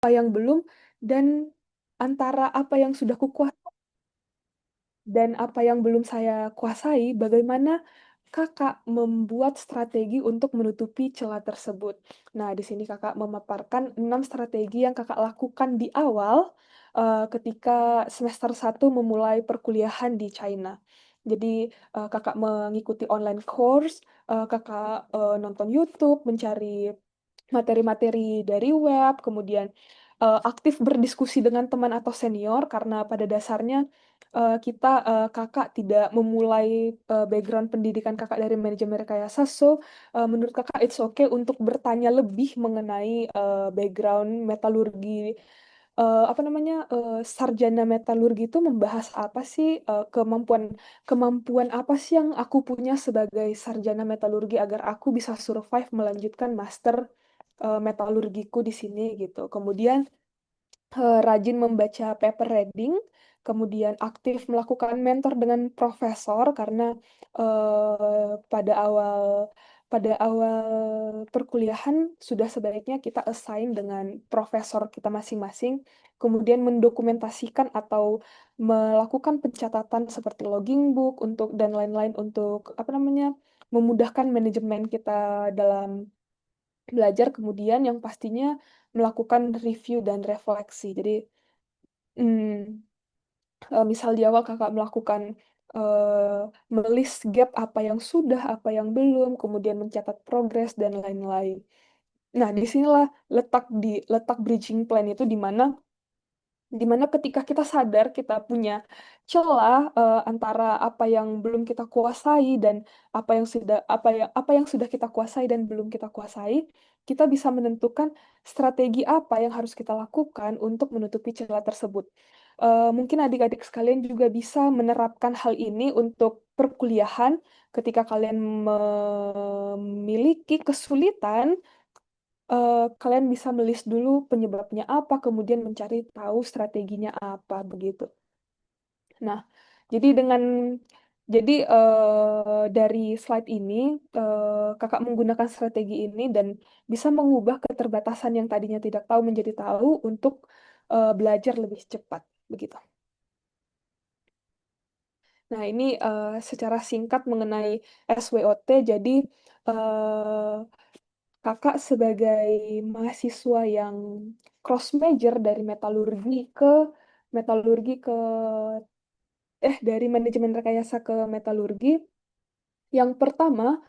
apa yang belum, dan antara apa yang sudah kukuasai dan apa yang belum saya kuasai, bagaimana Kakak membuat strategi untuk menutupi celah tersebut. Nah, di sini Kakak memaparkan 6 strategi yang Kakak lakukan di awal, ketika semester 1 memulai perkuliahan di China. Jadi, Kakak mengikuti online course, Kakak, nonton YouTube, mencari materi-materi dari web, kemudian, aktif berdiskusi dengan teman atau senior karena pada dasarnya, Kakak tidak memulai, background pendidikan Kakak dari manajemen rekayasa, so, menurut Kakak it's okay untuk bertanya lebih mengenai, background metalurgi, sarjana metalurgi itu membahas apa sih, kemampuan kemampuan apa sih yang aku punya sebagai sarjana metalurgi agar aku bisa survive melanjutkan master, metalurgiku di sini gitu. Kemudian, rajin membaca paper reading, kemudian aktif melakukan mentor dengan profesor karena, pada awal perkuliahan sudah sebaiknya kita assign dengan profesor kita masing-masing, kemudian mendokumentasikan atau melakukan pencatatan seperti logging book untuk dan lain-lain untuk, memudahkan manajemen kita dalam belajar, kemudian yang pastinya melakukan review dan refleksi. Jadi, mmm, misal di awal Kakak melakukan, gap apa yang sudah, apa yang belum, kemudian mencatat progres dan lain-lain. Nah, disinilah letak bridging plan itu di mana ketika kita sadar kita punya celah, antara apa yang belum kita kuasai dan apa yang sudah kita kuasai dan belum kita kuasai, kita bisa menentukan strategi apa yang harus kita lakukan untuk menutupi celah tersebut. Mungkin adik-adik sekalian juga bisa menerapkan hal ini untuk perkuliahan ketika kalian memiliki kesulitan. Kalian bisa me-list dulu penyebabnya apa, kemudian mencari tahu strateginya apa, begitu. Nah, jadi dengan dari slide ini, Kakak menggunakan strategi ini dan bisa mengubah keterbatasan yang tadinya tidak tahu menjadi tahu untuk, belajar lebih cepat, begitu. Nah, ini, secara singkat mengenai SWOT. Jadi, eee Kakak sebagai mahasiswa yang cross major metalurgi ke dari manajemen rekayasa ke metalurgi, yang pertama,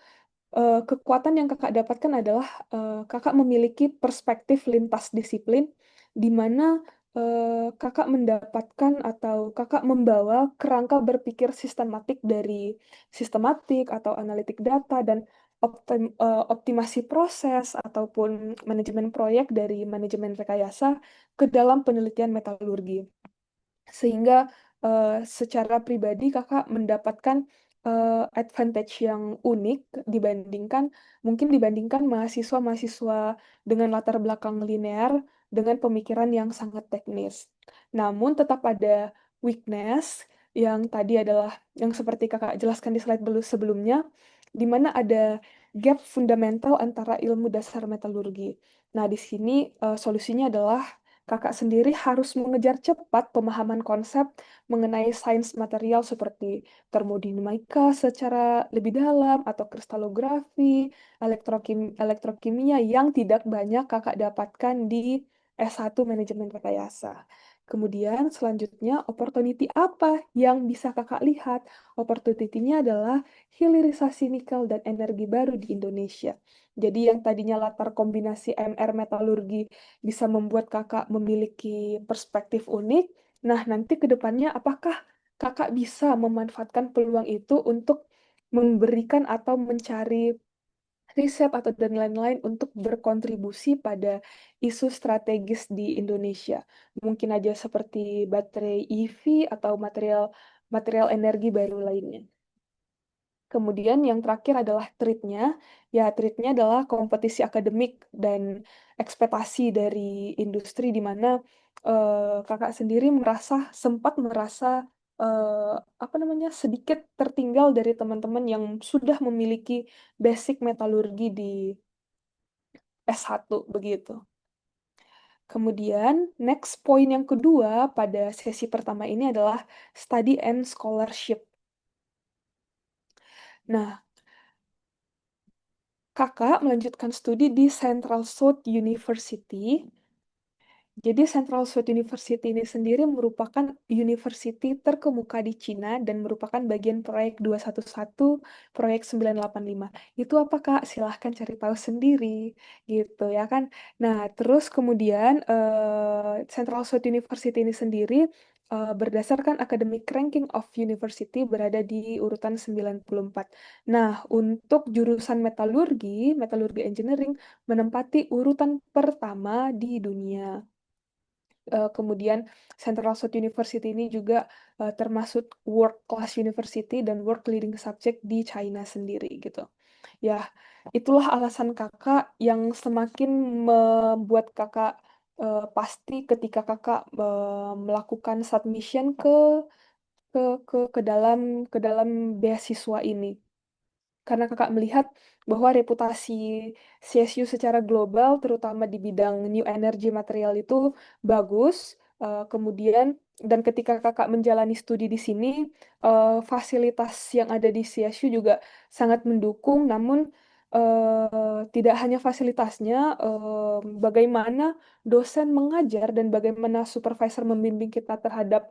kekuatan yang Kakak dapatkan adalah, Kakak memiliki perspektif lintas disiplin, di mana, Kakak mendapatkan atau Kakak membawa kerangka berpikir sistematik atau analitik data dan optimasi proses ataupun manajemen proyek dari manajemen rekayasa ke dalam penelitian metalurgi. Sehingga, secara pribadi Kakak mendapatkan, advantage yang unik dibandingkan mahasiswa-mahasiswa dengan latar belakang linear, dengan pemikiran yang sangat teknis. Namun tetap ada weakness yang tadi adalah yang seperti Kakak jelaskan di slide sebelumnya, di mana ada gap fundamental antara ilmu dasar metalurgi. Nah, di sini, solusinya adalah Kakak sendiri harus mengejar cepat pemahaman konsep mengenai sains material seperti termodinamika secara lebih dalam atau kristalografi, elektrokimia yang tidak banyak Kakak dapatkan di S1 Manajemen Rekayasa. Kemudian selanjutnya opportunity apa yang bisa Kakak lihat? Opportunity-nya adalah hilirisasi nikel dan energi baru di Indonesia. Jadi yang tadinya latar kombinasi MR metalurgi bisa membuat Kakak memiliki perspektif unik. Nah, nanti ke depannya apakah Kakak bisa memanfaatkan peluang itu untuk memberikan atau mencari riset atau dan lain-lain untuk berkontribusi pada isu strategis di Indonesia. Mungkin aja seperti baterai EV atau material material energi baru lainnya. Kemudian yang terakhir adalah treat-nya. Ya, treat-nya adalah kompetisi akademik dan ekspektasi dari industri di mana, Kakak sendiri sempat merasa, sedikit tertinggal dari teman-teman yang sudah memiliki basic metalurgi di S1, begitu. Kemudian, next point yang kedua pada sesi pertama ini adalah study and scholarship. Nah, kakak melanjutkan studi di Central South University. Jadi Central South University ini sendiri merupakan university terkemuka di Cina dan merupakan bagian proyek 211, proyek 985. Itu apa Kak? Silahkan cari tahu sendiri gitu ya kan. Nah, terus kemudian Central South University ini sendiri berdasarkan academic ranking of university berada di urutan 94. Nah, untuk jurusan metalurgi, metalurgi engineering menempati urutan pertama di dunia. Kemudian Central South University ini juga termasuk World Class University dan World Leading Subject di China sendiri gitu. Ya, itulah alasan kakak yang semakin membuat kakak pasti ketika kakak melakukan submission ke dalam beasiswa ini karena kakak melihat bahwa reputasi CSU secara global, terutama di bidang new energy material itu bagus. Kemudian, dan ketika kakak menjalani studi di sini, fasilitas yang ada di CSU juga sangat mendukung. Namun, tidak hanya fasilitasnya, bagaimana dosen mengajar dan bagaimana supervisor membimbing kita terhadap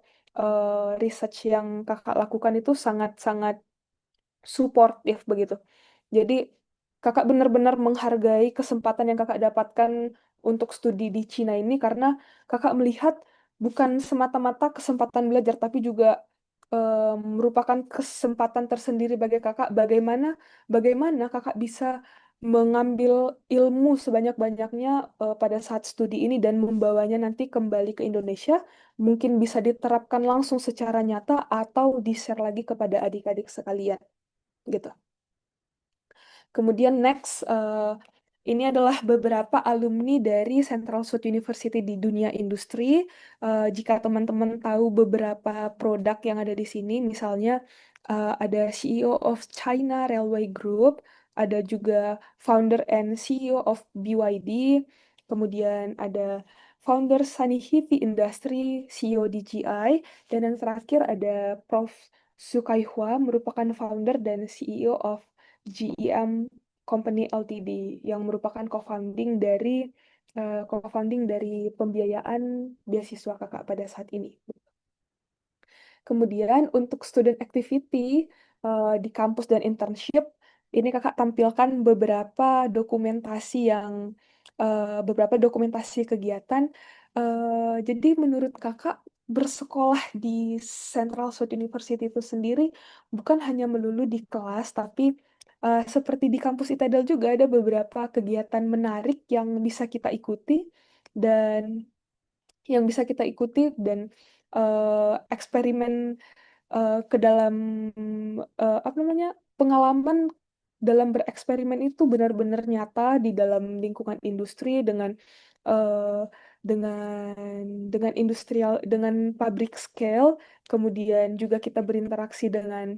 research yang kakak lakukan itu sangat-sangat suportif begitu. Jadi kakak benar-benar menghargai kesempatan yang kakak dapatkan untuk studi di Cina ini karena kakak melihat bukan semata-mata kesempatan belajar tapi juga merupakan kesempatan tersendiri bagi kakak bagaimana bagaimana kakak bisa mengambil ilmu sebanyak-banyaknya pada saat studi ini dan membawanya nanti kembali ke Indonesia mungkin bisa diterapkan langsung secara nyata atau di-share lagi kepada adik-adik sekalian gitu. Kemudian next, ini adalah beberapa alumni dari Central South University di dunia industri. Jika teman-teman tahu beberapa produk yang ada di sini, misalnya ada CEO of China Railway Group, ada juga founder and CEO of BYD, kemudian ada founder Sunny Heavy Industry, CEO DJI, dan yang terakhir ada Prof. Sukaihua merupakan founder dan CEO of GEM Company Ltd yang merupakan co-founding dari pembiayaan beasiswa kakak pada saat ini. Kemudian untuk student activity di kampus dan internship, ini kakak tampilkan beberapa dokumentasi kegiatan. Jadi menurut kakak bersekolah di Central South University itu sendiri bukan hanya melulu di kelas, tapi seperti di kampus ITEDAL juga ada beberapa kegiatan menarik yang bisa kita ikuti dan eksperimen ke dalam apa namanya pengalaman dalam bereksperimen itu benar-benar nyata di dalam lingkungan industri eh, dengan industrial dengan public scale, kemudian juga kita berinteraksi dan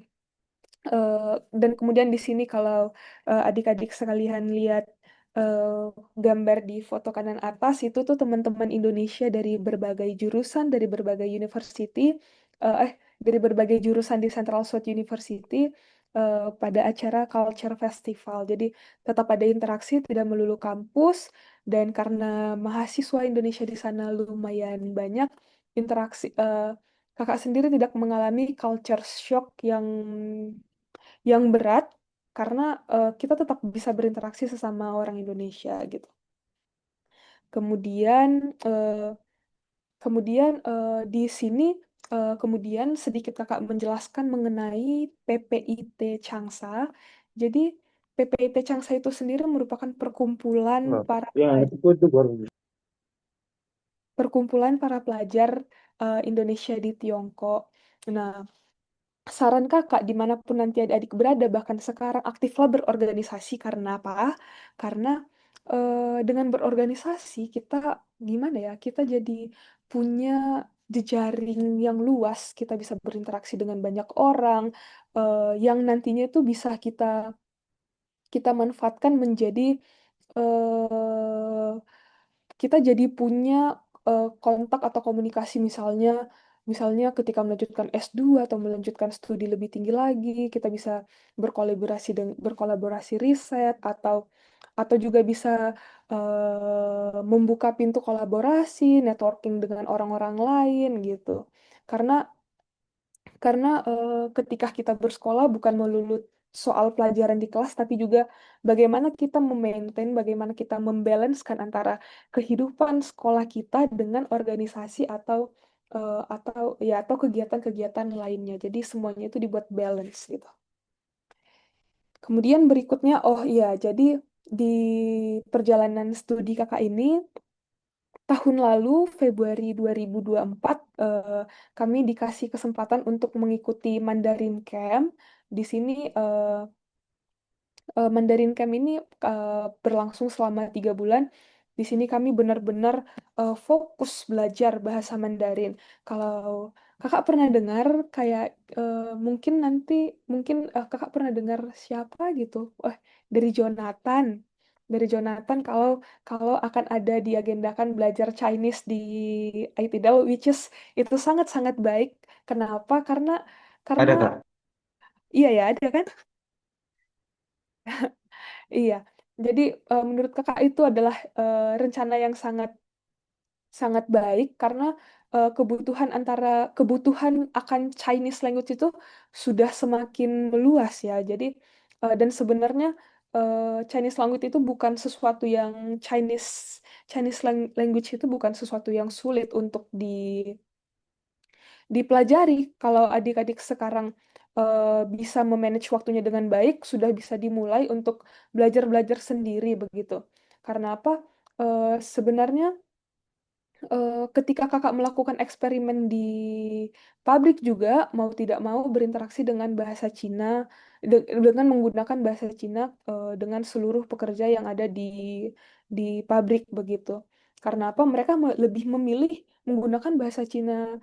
kemudian di sini kalau adik-adik sekalian lihat eh, gambar di foto kanan atas itu tuh teman-teman Indonesia dari berbagai jurusan, dari berbagai university, eh, eh dari berbagai jurusan di Central South University pada acara Culture Festival. Jadi tetap ada interaksi, tidak melulu kampus, dan karena mahasiswa Indonesia di sana lumayan banyak interaksi. Kakak sendiri tidak mengalami culture shock yang berat karena kita tetap bisa berinteraksi sesama orang Indonesia gitu. Kemudian eh, di sini kemudian sedikit kakak menjelaskan mengenai PPIT Changsa. Jadi PPIT Changsa itu sendiri merupakan Nah, yang itu baru. perkumpulan para pelajar Indonesia di Tiongkok. Nah, saran kakak dimanapun nanti adik-adik berada, bahkan sekarang aktiflah berorganisasi. Karena apa? Karena dengan berorganisasi kita gimana ya? Kita jadi punya jejaring yang luas. Kita bisa berinteraksi dengan banyak orang yang nantinya itu bisa kita kita manfaatkan menjadi eh, kita jadi punya kontak atau komunikasi, misalnya ketika melanjutkan S2 atau melanjutkan studi lebih tinggi lagi, kita bisa berkolaborasi riset, atau juga bisa membuka pintu kolaborasi, networking dengan orang-orang lain gitu. Karena ketika kita bersekolah bukan melulu soal pelajaran di kelas, tapi juga bagaimana kita memaintain, bagaimana kita membalancekan antara kehidupan sekolah kita dengan organisasi atau kegiatan-kegiatan lainnya. Jadi semuanya itu dibuat balance gitu. Kemudian berikutnya, oh iya, jadi di perjalanan studi kakak ini, tahun lalu, Februari 2024, kami dikasih kesempatan untuk mengikuti Mandarin Camp. Di sini Mandarin Camp ini berlangsung selama 3 bulan. Di sini kami benar-benar fokus belajar bahasa Mandarin. Kalau kakak pernah dengar kayak mungkin kakak pernah dengar siapa gitu? Dari Jonathan. Dari Jonathan kalau kalau akan ada diagendakan belajar Chinese di ITDAL, which is itu sangat-sangat baik. Kenapa? Karena Ada Kak. iya ya ada kan? Iya, jadi menurut kakak itu adalah rencana yang sangat sangat baik karena kebutuhan akan Chinese language itu sudah semakin meluas ya. Jadi dan sebenarnya Chinese language itu bukan sesuatu yang Chinese Chinese language itu bukan sesuatu yang sulit untuk dipelajari. Kalau adik-adik sekarang bisa memanage waktunya dengan baik, sudah bisa dimulai untuk belajar-belajar sendiri begitu. Karena apa? Sebenarnya ketika kakak melakukan eksperimen di pabrik juga mau tidak mau berinteraksi dengan bahasa Cina, dengan menggunakan bahasa Cina dengan seluruh pekerja yang ada di pabrik begitu. Karena apa? Mereka lebih memilih menggunakan bahasa Cina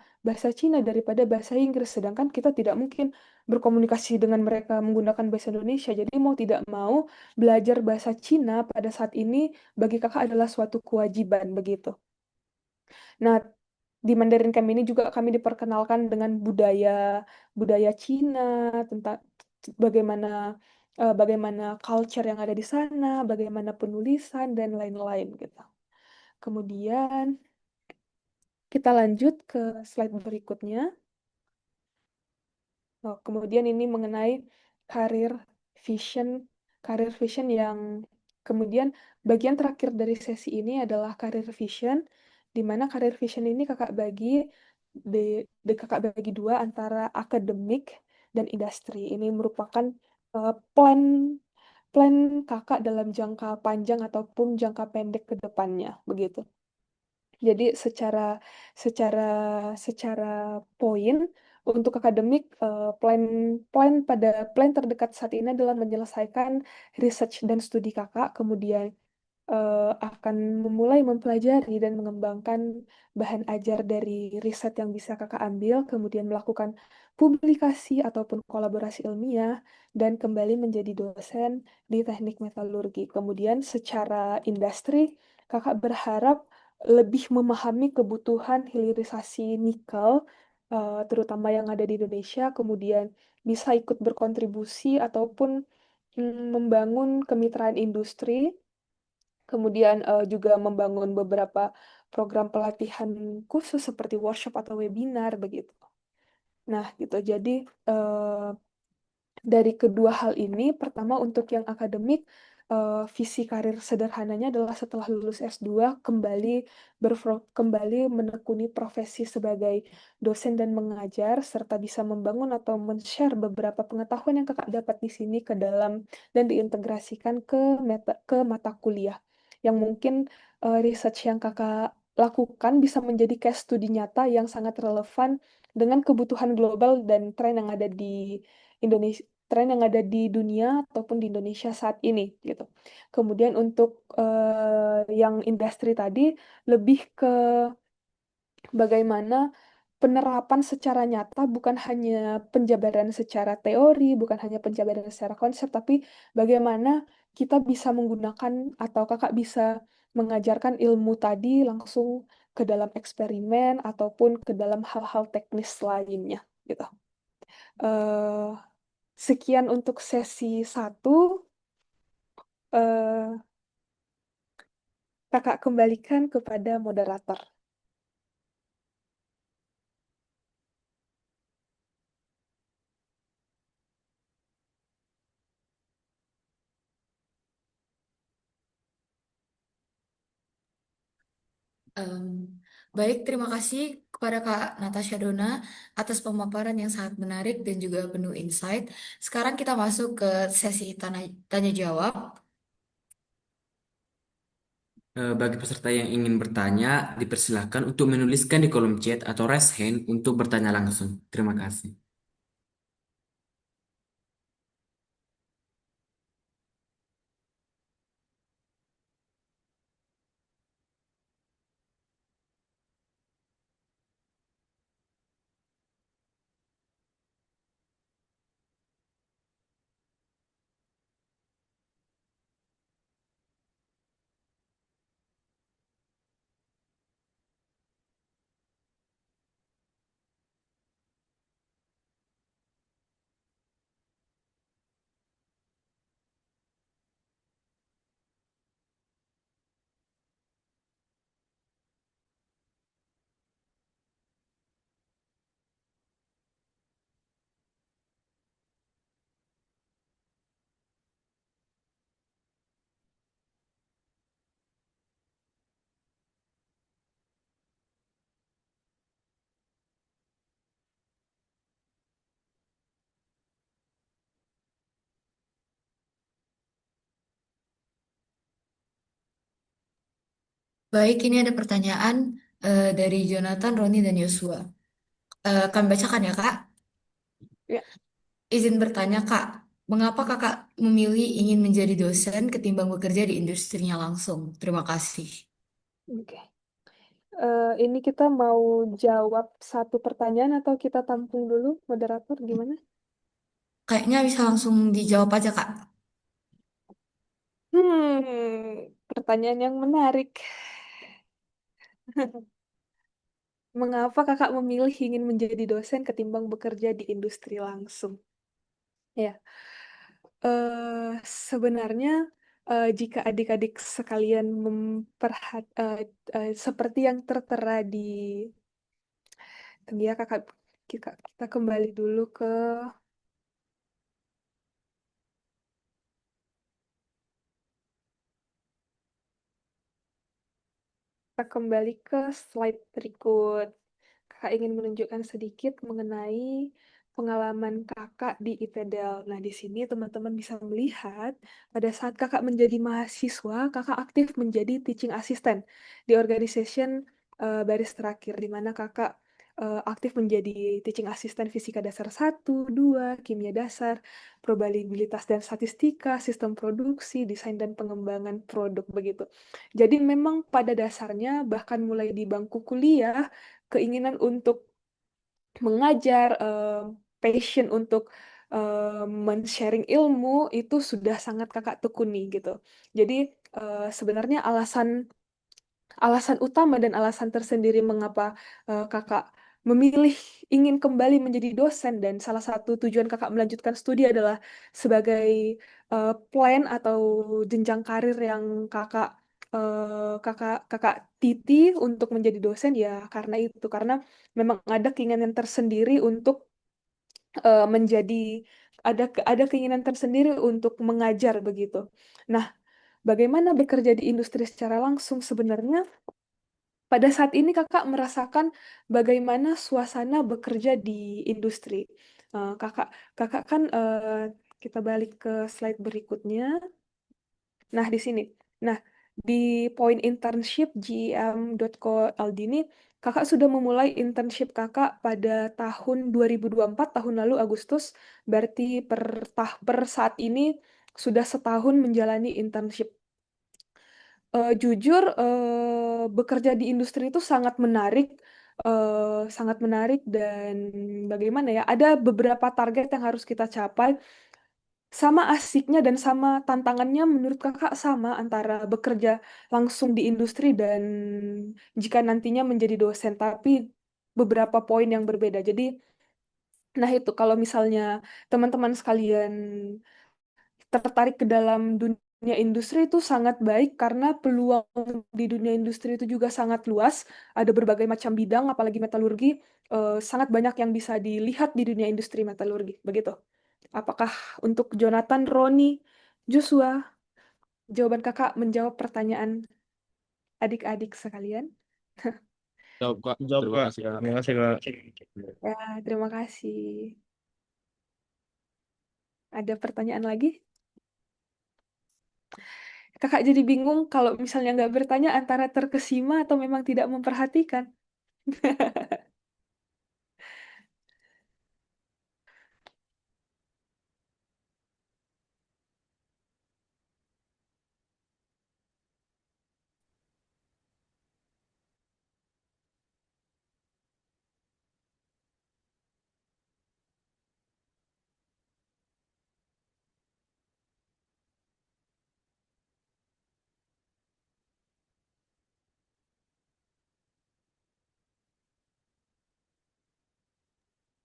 daripada bahasa Inggris, sedangkan kita tidak mungkin berkomunikasi dengan mereka menggunakan bahasa Indonesia. Jadi mau tidak mau belajar bahasa Cina pada saat ini bagi kakak adalah suatu kewajiban begitu. Nah, di Mandarin Camp ini juga kami diperkenalkan dengan budaya budaya Cina, tentang bagaimana bagaimana culture yang ada di sana, bagaimana penulisan dan lain-lain gitu. Kemudian kita lanjut ke slide berikutnya. Oh, kemudian ini mengenai karir vision, karir vision yang kemudian bagian terakhir dari sesi ini adalah karir vision, di mana karir vision ini kakak bagi dua antara akademik dan industri. Ini merupakan plan plan kakak dalam jangka panjang ataupun jangka pendek ke depannya, begitu. Jadi secara secara secara poin untuk akademik plan terdekat saat ini adalah menyelesaikan research dan studi kakak, kemudian akan memulai mempelajari dan mengembangkan bahan ajar dari riset yang bisa kakak ambil, kemudian melakukan publikasi ataupun kolaborasi ilmiah, dan kembali menjadi dosen di teknik metalurgi. Kemudian secara industri, kakak berharap lebih memahami kebutuhan hilirisasi nikel, terutama yang ada di Indonesia, kemudian bisa ikut berkontribusi ataupun membangun kemitraan industri. Kemudian juga membangun beberapa program pelatihan khusus seperti workshop atau webinar begitu. Nah, gitu. Jadi eh, dari kedua hal ini, pertama untuk yang akademik, visi karir sederhananya adalah setelah lulus S2 kembali menekuni profesi sebagai dosen dan mengajar, serta bisa membangun atau men-share beberapa pengetahuan yang kakak dapat di sini ke dalam dan diintegrasikan ke mata kuliah. Yang mungkin research yang kakak lakukan bisa menjadi case studi nyata yang sangat relevan dengan kebutuhan global dan tren yang ada di Indonesia, tren yang ada di dunia ataupun di Indonesia saat ini gitu. Kemudian untuk yang industri tadi lebih ke bagaimana penerapan secara nyata, bukan hanya penjabaran secara teori, bukan hanya penjabaran secara konsep, tapi bagaimana kita bisa menggunakan atau kakak bisa mengajarkan ilmu tadi langsung ke dalam eksperimen ataupun ke dalam hal-hal teknis lainnya gitu. Eh, Sekian untuk sesi satu. Eh, Kakak kembalikan kepada moderator. Em, Baik, terima kasih kepada Kak Natasha Dona atas pemaparan yang sangat menarik dan juga penuh insight. Sekarang kita masuk ke sesi tanya jawab. Bagi peserta yang ingin bertanya, dipersilahkan untuk menuliskan di kolom chat atau raise hand untuk bertanya langsung. Terima kasih. Baik, ini ada pertanyaan dari Jonathan, Roni, dan Yosua. Kami bacakan ya, Kak. Ya, Izin bertanya, Kak, mengapa Kakak memilih ingin menjadi dosen ketimbang bekerja di industrinya langsung? Terima kasih. oke. Ini kita mau jawab satu pertanyaan atau kita tampung dulu, moderator gimana? Kayaknya bisa langsung dijawab aja, Kak. Pertanyaan yang menarik. Mengapa kakak memilih ingin menjadi dosen ketimbang bekerja di industri langsung? Ya, sebenarnya jika adik-adik sekalian seperti yang tertera di tadi ya kakak, kita kembali dulu ke kita kembali ke slide berikut. Kakak ingin menunjukkan sedikit mengenai pengalaman kakak di IPEDEL. Nah, di sini teman-teman bisa melihat pada saat kakak menjadi mahasiswa, kakak aktif menjadi teaching assistant di organization baris terakhir, di mana kakak aktif menjadi teaching assistant fisika dasar 1, 2, kimia dasar, probabilitas dan statistika, sistem produksi, desain dan pengembangan produk begitu. Jadi memang pada dasarnya bahkan mulai di bangku kuliah keinginan untuk mengajar, passion untuk men-sharing ilmu itu sudah sangat kakak tekuni gitu. Jadi sebenarnya alasan alasan utama dan alasan tersendiri mengapa kakak memilih ingin kembali menjadi dosen dan salah satu tujuan kakak melanjutkan studi adalah sebagai plan atau jenjang karir yang kakak titi untuk menjadi dosen ya karena itu karena memang ada keinginan tersendiri untuk menjadi ada keinginan tersendiri untuk mengajar begitu. Nah, bagaimana bekerja di industri secara langsung sebenarnya pada saat ini kakak merasakan bagaimana suasana bekerja di industri. Eh, kakak, kakak kan kita balik ke slide berikutnya. Nah di sini, nah di poin internship gm.co.id ini kakak sudah memulai internship kakak pada tahun 2024 tahun lalu Agustus. Berarti per saat ini sudah setahun menjalani internship. Jujur, bekerja di industri itu sangat menarik dan bagaimana ya? Ada beberapa target yang harus kita capai. sama asiknya dan sama tantangannya menurut kakak sama antara bekerja langsung di industri dan jika nantinya menjadi dosen, tapi beberapa poin yang berbeda. Jadi, nah itu kalau misalnya teman-teman sekalian tertarik ke dalam dunia industri itu sangat baik karena peluang di dunia industri itu juga sangat luas. Ada berbagai macam bidang, apalagi metalurgi, sangat banyak yang bisa dilihat di dunia industri metalurgi. Begitu. Apakah untuk Jonathan, Roni, Joshua, jawaban kakak menjawab pertanyaan adik-adik sekalian? Jawab, Kak. Jawab, Terima Kak. kasih, Kak. Terima kasih, Kak. Ya, terima kasih. Ada pertanyaan lagi? Kakak jadi bingung kalau misalnya nggak bertanya antara terkesima atau memang tidak memperhatikan.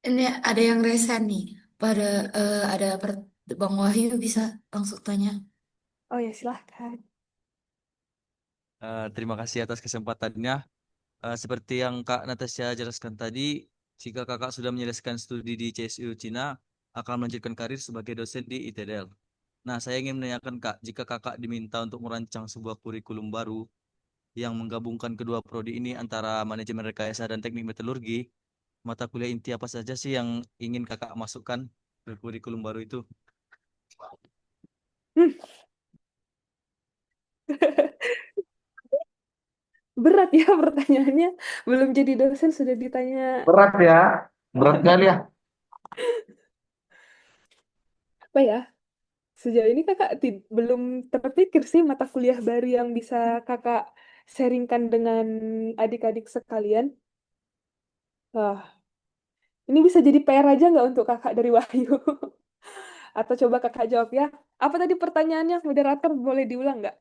Ini ada yang resen nih. Pada ada Bang Wahyu bisa langsung tanya. Oh ya, silahkan. Terima kasih atas kesempatannya. Seperti yang Kak Natasha jelaskan tadi, jika Kakak sudah menyelesaikan studi di CSU Cina, akan melanjutkan karir sebagai dosen di ITDL. Nah, saya ingin menanyakan Kak, jika Kakak diminta untuk merancang sebuah kurikulum baru yang menggabungkan kedua prodi ini antara manajemen rekayasa dan teknik metalurgi, mata kuliah inti apa saja sih yang ingin Kakak masukkan ke kurikulum baru itu? Hmm. Berat ya pertanyaannya. Belum jadi dosen sudah ditanya. Berat ya. Berat kali ya. Apa ya? Sejauh ini kakak belum terpikir sih mata kuliah baru yang bisa kakak sharingkan dengan adik-adik sekalian. Wah, ini bisa jadi PR aja nggak untuk kakak dari Wahyu? Atau coba kakak jawab ya. Apa tadi pertanyaannya? Moderator boleh diulang nggak?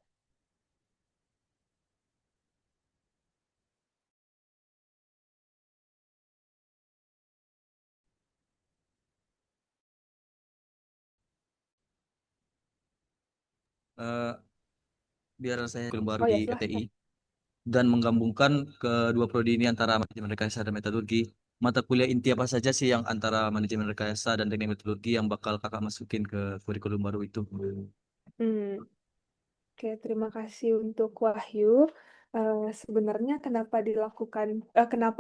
Eh, Biar saya kurikulum baru Oh di ya, PTI. silahkan. Dan menggabungkan kedua prodi ini antara manajemen rekayasa dan metalurgi. Mata kuliah inti apa saja sih yang antara manajemen rekayasa dan teknik metalurgi yang bakal kakak masukin ke kurikulum baru itu? Hmm. Oke, terima kasih untuk Wahyu. Sebenarnya kenapa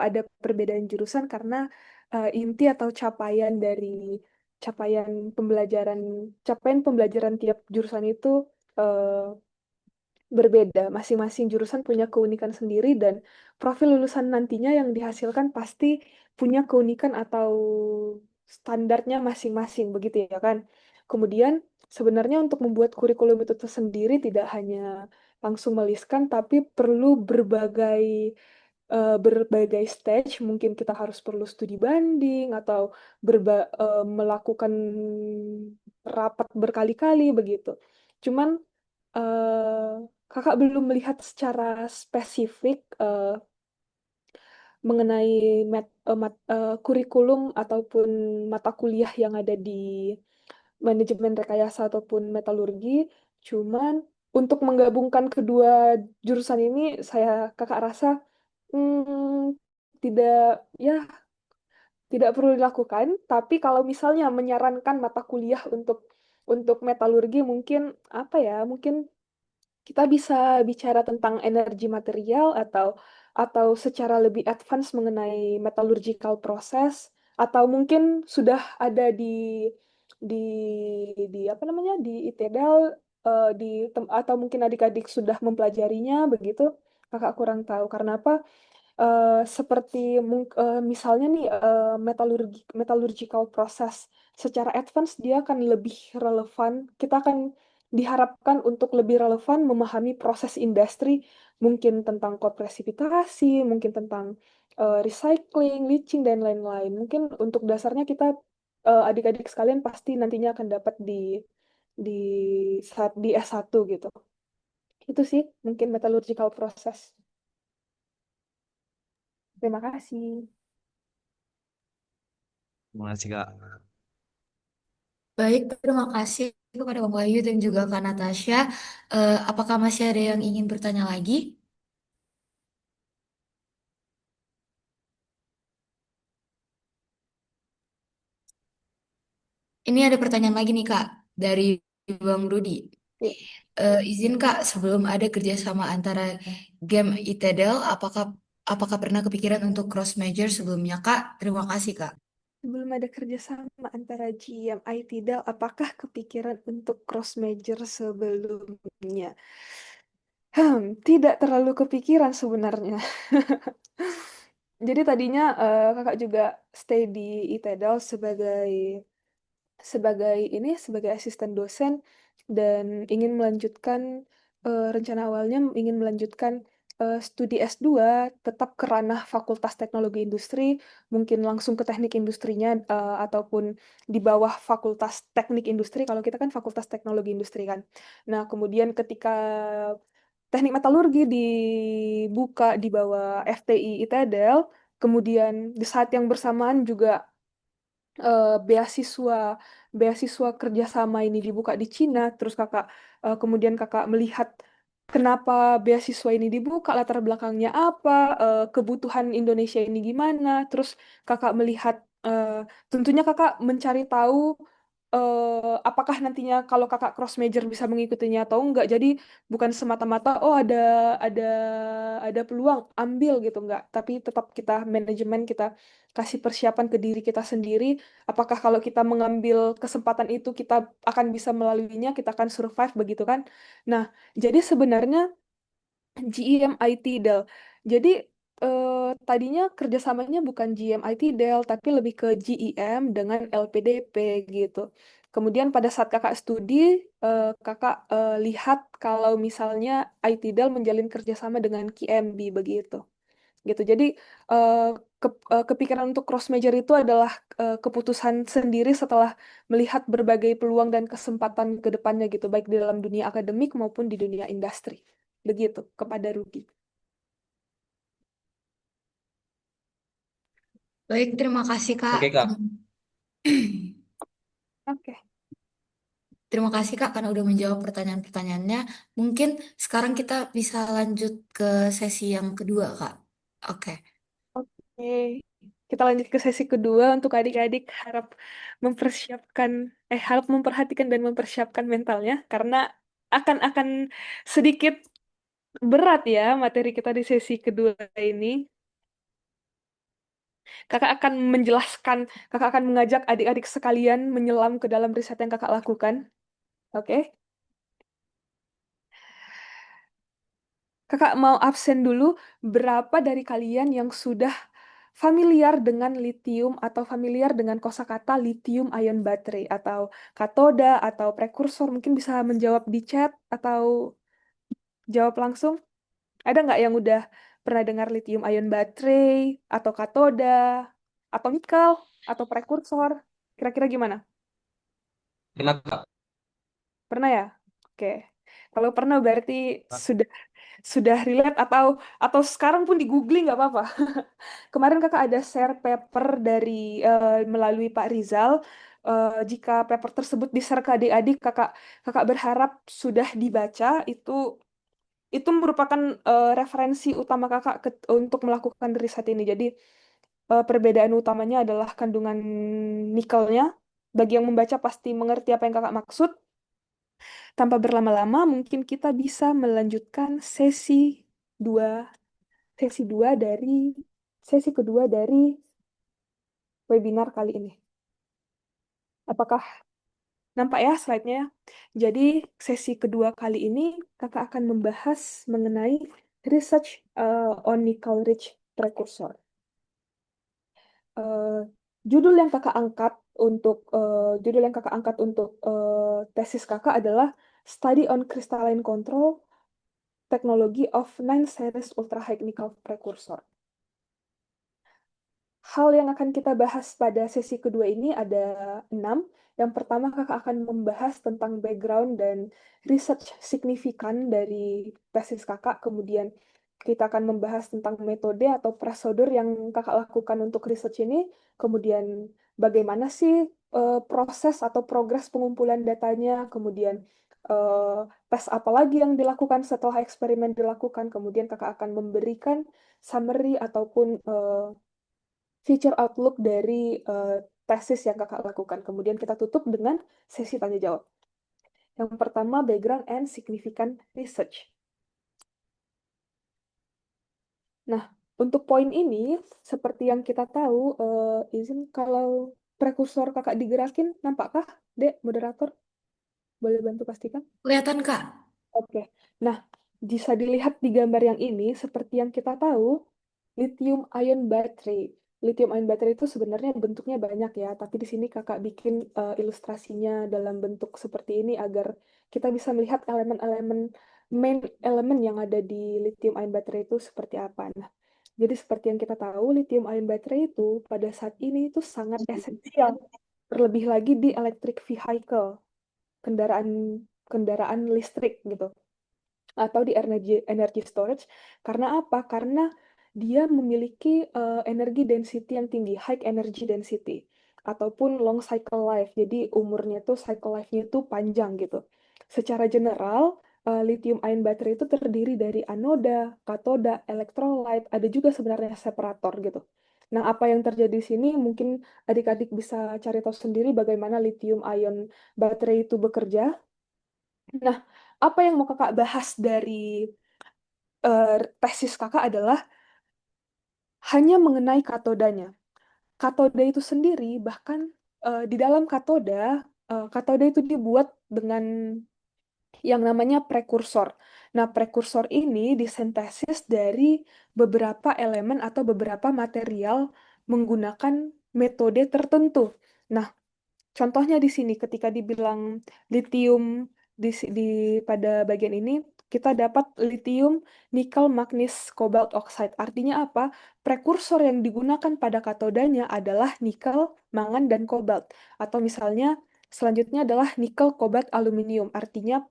ada perbedaan jurusan? Karena inti atau capaian capaian pembelajaran tiap jurusan itu eh, berbeda. Masing-masing jurusan punya keunikan sendiri dan profil lulusan nantinya yang dihasilkan pasti punya keunikan atau standarnya masing-masing, begitu ya kan? Kemudian sebenarnya untuk membuat kurikulum itu tersendiri tidak hanya langsung meliskan, tapi perlu berbagai stage. Mungkin kita harus perlu studi banding atau melakukan rapat berkali-kali begitu. Cuman eh, kakak belum melihat secara spesifik mengenai kurikulum ataupun mata kuliah yang ada di manajemen rekayasa ataupun metalurgi. Cuman untuk menggabungkan kedua jurusan ini, kakak rasa hmm, tidak ya tidak perlu dilakukan. Tapi kalau misalnya menyarankan mata kuliah untuk metalurgi, mungkin apa ya? Mungkin kita bisa bicara tentang energi material atau secara lebih advance mengenai metallurgical process atau mungkin sudah ada di apa namanya di ITDAL atau mungkin adik-adik sudah mempelajarinya begitu. Kakak kurang tahu karena apa? Seperti misalnya nih metallurgical process secara advance dia akan lebih relevan. Kita akan diharapkan untuk lebih relevan memahami proses industri, mungkin tentang kopresifikasi, mungkin tentang recycling, leaching dan lain-lain. Mungkin untuk dasarnya kita adik-adik sekalian pasti nantinya akan dapat di saat di S1 gitu. Itu sih mungkin metallurgical process. Terima kasih. Terima kasih Kak. Baik, terima kasih kepada Bang Wahyu dan juga Kak Natasha. Apakah masih ada yang ingin bertanya lagi? Ini ada pertanyaan lagi nih Kak dari Bang Rudi. Ya. Izin Kak, sebelum ada kerjasama antara GEM ITEDEL, apakah pernah kepikiran untuk cross major sebelumnya Kak? Terima kasih Kak. Sebelum ada kerjasama antara GM ITDAL, apakah kepikiran untuk cross major sebelumnya? Tidak terlalu kepikiran sebenarnya. Jadi tadinya kakak juga stay di ITDAL sebagai asisten dosen dan ingin melanjutkan rencana awalnya ingin melanjutkan studi S2 tetap ke ranah Fakultas Teknologi Industri, mungkin langsung ke teknik industrinya ataupun di bawah Fakultas Teknik Industri. Kalau kita kan Fakultas Teknologi Industri kan. Nah, kemudian ketika teknik metalurgi dibuka di bawah FTI ITDL, kemudian di saat yang bersamaan juga beasiswa beasiswa kerjasama ini dibuka di Cina, terus kemudian kakak melihat kenapa beasiswa ini dibuka, latar belakangnya apa, kebutuhan Indonesia ini gimana, terus kakak melihat tentunya kakak mencari tahu apakah nantinya kalau kakak cross major bisa mengikutinya atau enggak. Jadi bukan semata-mata oh ada ada peluang ambil gitu enggak, tapi tetap kita manajemen kita kasih persiapan ke diri kita sendiri. Apakah kalau kita mengambil kesempatan itu kita akan bisa melaluinya, kita akan survive begitu kan? Nah, jadi sebenarnya GM IT Dell. Jadi tadinya kerjasamanya bukan GM IT Dell, tapi lebih ke GEM dengan LPDP gitu. Kemudian pada saat kakak studi, kakak lihat kalau misalnya IT Dell menjalin kerjasama dengan QMB begitu. Gitu. Jadi eh, kepikiran untuk cross major itu adalah keputusan sendiri setelah melihat berbagai peluang dan kesempatan ke depannya gitu, baik di dalam dunia akademik maupun di dunia industri. Begitu kepada Rugi. Baik, terima kasih Kak. Oke, Kak. Oke. Terima kasih Kak karena udah menjawab pertanyaan-pertanyaannya. Mungkin sekarang kita bisa lanjut ke sesi yang kedua Kak. Oke. Oke. Kita lanjut ke sesi kedua untuk adik-adik harap memperhatikan dan mempersiapkan mentalnya karena akan sedikit berat ya materi kita di sesi kedua ini. Kakak akan mengajak adik-adik sekalian menyelam ke dalam riset yang kakak lakukan. Oke? Kakak mau absen dulu, berapa dari kalian yang sudah familiar dengan lithium atau familiar dengan kosakata lithium ion battery atau katoda atau prekursor? Mungkin bisa menjawab di chat atau jawab langsung. Ada nggak yang udah pernah dengar lithium ion battery atau katoda atau nikel atau prekursor? Kira-kira gimana? Pernah, Kak. Pernah ya? Oke. Kalau pernah berarti sudah relate atau sekarang pun di googling nggak apa-apa. Kemarin kakak ada share paper dari melalui Pak Rizal. Jika paper tersebut di-share ke adik-adik, kakak berharap sudah dibaca. Itu merupakan referensi utama kakak untuk melakukan riset ini. Jadi perbedaan utamanya adalah kandungan nikelnya. Bagi yang membaca pasti mengerti apa yang kakak maksud. Tanpa berlama-lama, mungkin kita bisa melanjutkan dua, sesi dua dari sesi kedua dari webinar kali ini. Apakah nampak ya slide-nya? Jadi sesi kedua kali ini kakak akan membahas mengenai research on nickel rich precursor. Eh, judul yang kakak angkat untuk tesis kakak adalah Study on Crystalline Control Technology of 9 Series Ultra High Nickel Precursor. hal yang akan kita bahas pada sesi kedua ini ada 6. Yang pertama, kakak akan membahas tentang background dan research signifikan dari tesis kakak. Kemudian kita akan membahas tentang metode atau prosedur yang kakak lakukan untuk research ini. Kemudian bagaimana sih proses atau progres pengumpulan datanya. Kemudian eh, tes apa lagi yang dilakukan setelah eksperimen dilakukan. Kemudian kakak akan memberikan summary ataupun feature outlook dari tesis yang kakak lakukan. Kemudian kita tutup dengan sesi tanya jawab. Yang pertama, background and significant research. Nah, untuk poin ini, seperti yang kita tahu, izin kalau prekursor kakak digerakin, nampakkah, Dek, moderator? Boleh bantu pastikan? Kelihatan, Kak. Oke. Nah, bisa dilihat di gambar yang ini, seperti yang kita tahu, lithium ion battery. Lithium ion battery itu sebenarnya bentuknya banyak ya, tapi di sini kakak bikin ilustrasinya dalam bentuk seperti ini agar kita bisa melihat elemen-elemen main elemen yang ada di lithium ion battery itu seperti apa. Nah, jadi seperti yang kita tahu, lithium ion battery itu pada saat ini itu sangat esensial, terlebih lagi di electric vehicle, kendaraan kendaraan listrik gitu atau di energy storage. Karena apa? Karena dia memiliki energi density yang tinggi, high energy density, ataupun long cycle life. Jadi umurnya tuh cycle life-nya tuh panjang gitu. Secara general, lithium ion battery itu terdiri dari anoda, katoda, electrolyte, ada juga sebenarnya separator gitu. Nah, apa yang terjadi di sini mungkin adik-adik bisa cari tahu sendiri bagaimana lithium ion battery itu bekerja. Nah, apa yang mau kakak bahas dari tesis kakak adalah hanya mengenai katodanya. Katoda itu sendiri, bahkan di dalam katoda, katoda itu dibuat dengan yang namanya prekursor. Nah, prekursor ini disintesis dari beberapa elemen atau beberapa material menggunakan metode tertentu. Nah, contohnya di sini ketika dibilang lithium di pada bagian ini kita dapat lithium nikel magnis cobalt oxide. Artinya apa? Prekursor yang digunakan pada katodanya adalah nikel, mangan dan kobalt. Atau misalnya selanjutnya adalah nikel, kobalt, aluminium. Artinya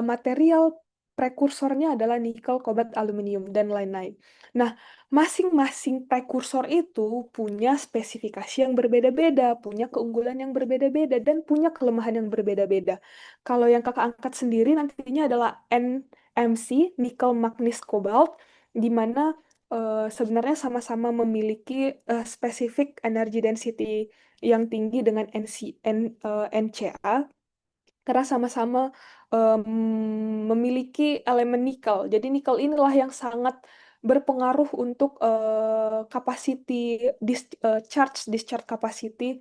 material prekursornya adalah nikel, kobalt, aluminium dan lain-lain. Nah, masing-masing prekursor itu punya spesifikasi yang berbeda-beda, punya keunggulan yang berbeda-beda, dan punya kelemahan yang berbeda-beda. Kalau yang kakak angkat sendiri nantinya adalah NMC, Nickel Magnesium Cobalt, di mana sebenarnya sama-sama memiliki spesifik energy density yang tinggi dengan NCA, karena sama-sama memiliki elemen nikel. Jadi nikel inilah yang sangat berpengaruh untuk capacity charge discharge capacity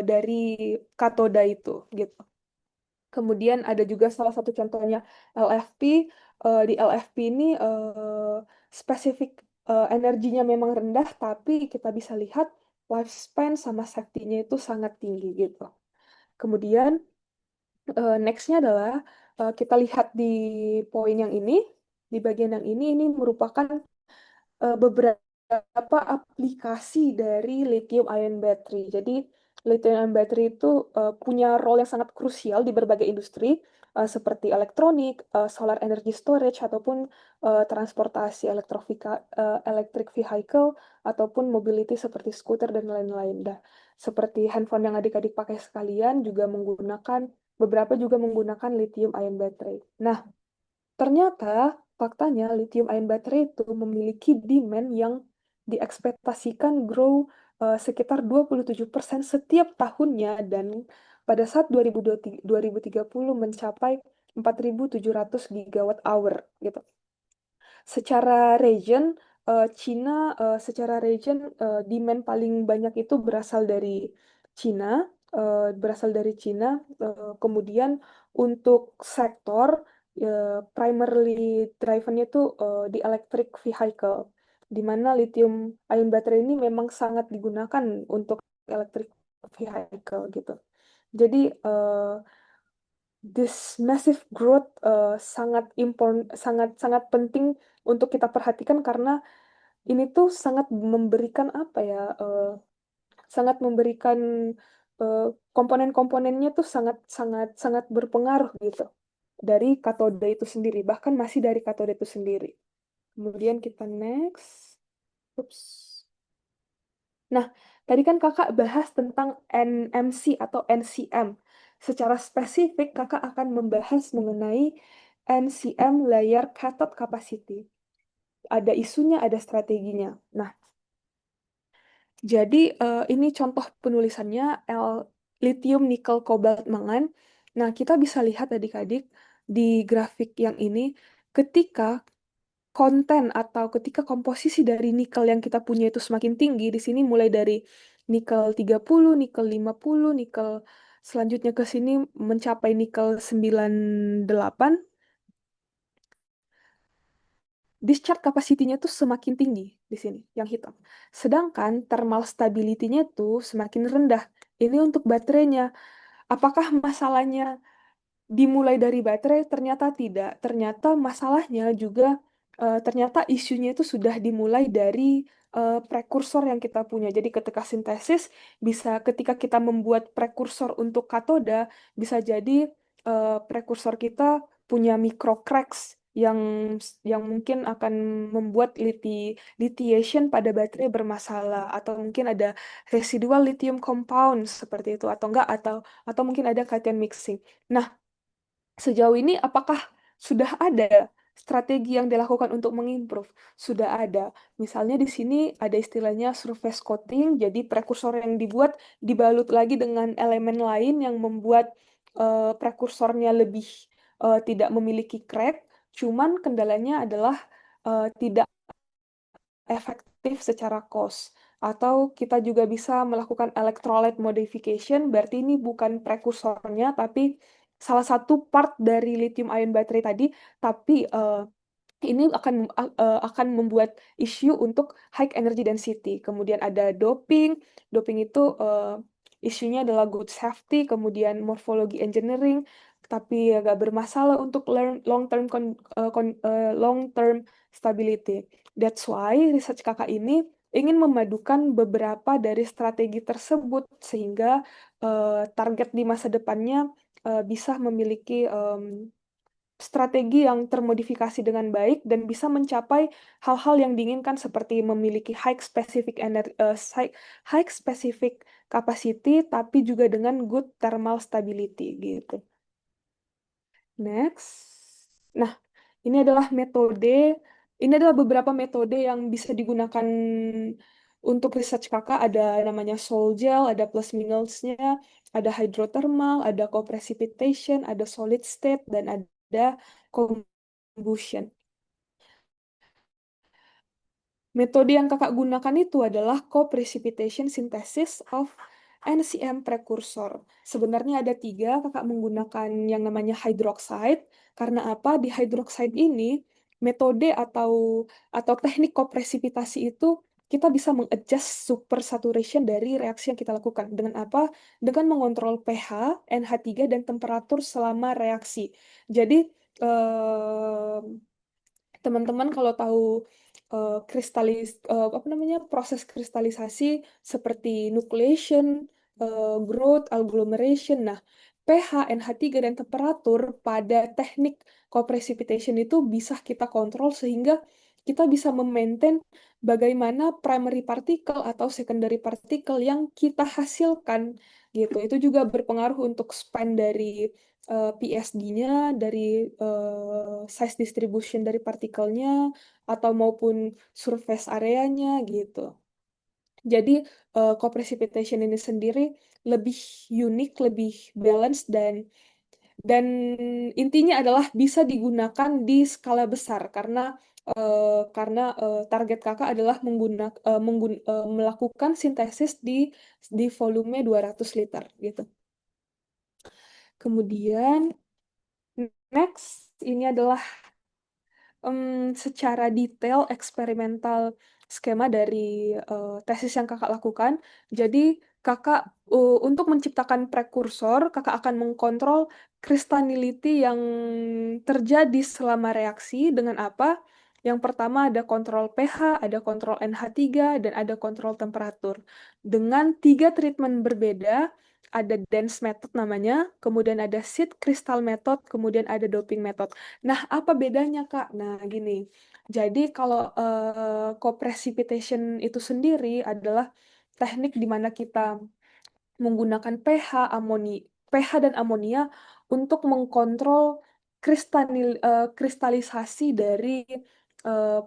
dari katoda itu gitu. Kemudian ada juga salah satu contohnya LFP. Di LFP ini spesifik energinya memang rendah, tapi kita bisa lihat lifespan sama safety-nya itu sangat tinggi gitu. Kemudian next-nya adalah kita lihat di poin yang ini, di bagian yang ini merupakan beberapa aplikasi dari lithium ion battery. Jadi lithium ion battery itu punya role yang sangat krusial di berbagai industri seperti elektronik, solar energy storage ataupun transportasi electric vehicle ataupun mobility seperti skuter dan lain-lain. Dah, seperti handphone yang adik-adik pakai sekalian juga menggunakan beberapa juga menggunakan lithium ion battery. Nah, ternyata faktanya lithium ion battery itu memiliki demand yang diekspektasikan grow sekitar 27% setiap tahunnya dan pada saat 2030 mencapai 4.700 gigawatt hour gitu. Secara region Cina secara region demand paling banyak itu Cina berasal dari Cina. Kemudian untuk sektor primarily driven-nya itu di electric vehicle, di mana lithium ion battery ini memang sangat digunakan untuk electric vehicle gitu. Jadi this massive growth sangat sangat penting untuk kita perhatikan karena ini tuh sangat memberikan apa ya? Sangat memberikan komponen-komponennya tuh sangat sangat sangat berpengaruh gitu dari katode itu sendiri, bahkan masih dari katode itu sendiri. Kemudian kita next. Ups. Nah, tadi kan kakak bahas tentang NMC atau NCM. Secara spesifik, kakak akan membahas mengenai NCM layer cathode capacity. Ada isunya, ada strateginya. Nah, jadi ini contoh penulisannya lithium nikel cobalt mangan. Nah, kita bisa lihat adik-adik di grafik yang ini ketika konten atau ketika komposisi dari nikel yang kita punya itu semakin tinggi, di sini mulai dari nikel 30, nikel 50, nikel selanjutnya ke sini mencapai nikel 98, discharge capacity-nya tuh semakin tinggi di sini, yang hitam. Sedangkan thermal stability-nya tuh semakin rendah. Ini untuk baterainya. Apakah masalahnya dimulai dari baterai? Ternyata tidak. Ternyata masalahnya juga, ternyata isunya itu sudah dimulai dari prekursor yang kita punya. Jadi ketika sintesis, ketika kita membuat prekursor untuk katoda, bisa jadi prekursor kita punya micro cracks yang mungkin akan membuat lithiation pada baterai bermasalah, atau mungkin ada residual lithium compound seperti itu, atau enggak, atau mungkin ada cation mixing. Nah, sejauh ini apakah sudah ada strategi yang dilakukan untuk mengimprove? Sudah ada. Misalnya di sini ada istilahnya surface coating, jadi prekursor yang dibuat dibalut lagi dengan elemen lain yang membuat prekursornya lebih tidak memiliki crack. Cuman kendalanya adalah tidak efektif secara cost. Atau kita juga bisa melakukan electrolyte modification, berarti ini bukan prekursornya, tapi salah satu part dari lithium ion battery tadi, tapi ini akan membuat isu untuk high energy density. Kemudian ada doping. Doping itu isunya adalah good safety, kemudian morphology engineering, tapi agak bermasalah untuk long term stability. That's why research kakak ini ingin memadukan beberapa dari strategi tersebut sehingga target di masa depannya bisa memiliki strategi yang termodifikasi dengan baik dan bisa mencapai hal-hal yang diinginkan seperti memiliki high specific capacity tapi juga dengan good thermal stability gitu. Next. Nah, ini adalah beberapa metode yang bisa digunakan untuk research kakak. Ada namanya Sol Gel, ada plus minusnya, ada hydrothermal, ada co-precipitation, ada solid state, dan ada combustion. Metode yang kakak gunakan itu adalah co-precipitation synthesis of NCM precursor. Sebenarnya ada 3, kakak menggunakan yang namanya hydroxide. Karena apa? Di hydroxide ini, metode atau teknik co-precipitasi itu kita bisa mengadjust super saturation dari reaksi yang kita lakukan. Dengan apa? Dengan mengontrol pH, NH3, dan temperatur selama reaksi. Jadi, teman-teman kalau tahu proses kristalisasi seperti nucleation, growth, agglomeration. Nah, pH, NH3, dan temperatur pada teknik co-precipitation itu bisa kita kontrol sehingga kita bisa memaintain bagaimana primary particle atau secondary particle yang kita hasilkan gitu. Itu juga berpengaruh untuk span dari PSD-nya, dari size distribution dari partikelnya, atau maupun surface areanya gitu. Jadi co-precipitation ini sendiri lebih unik, lebih balance, dan intinya adalah bisa digunakan di skala besar karena target kakak adalah melakukan sintesis di volume 200 liter gitu. Kemudian next ini adalah secara detail eksperimental skema dari tesis yang kakak lakukan. Jadi kakak untuk menciptakan prekursor, kakak akan mengkontrol crystallinity yang terjadi selama reaksi dengan apa? Yang pertama ada kontrol pH, ada kontrol NH3, dan ada kontrol temperatur. Dengan 3 treatment berbeda, ada dense method namanya, kemudian ada seed crystal method, kemudian ada doping method. Nah, apa bedanya, Kak? Nah, gini. Jadi kalau co-precipitation itu sendiri adalah teknik di mana kita menggunakan pH dan amonia untuk mengkontrol kristalisasi dari eh,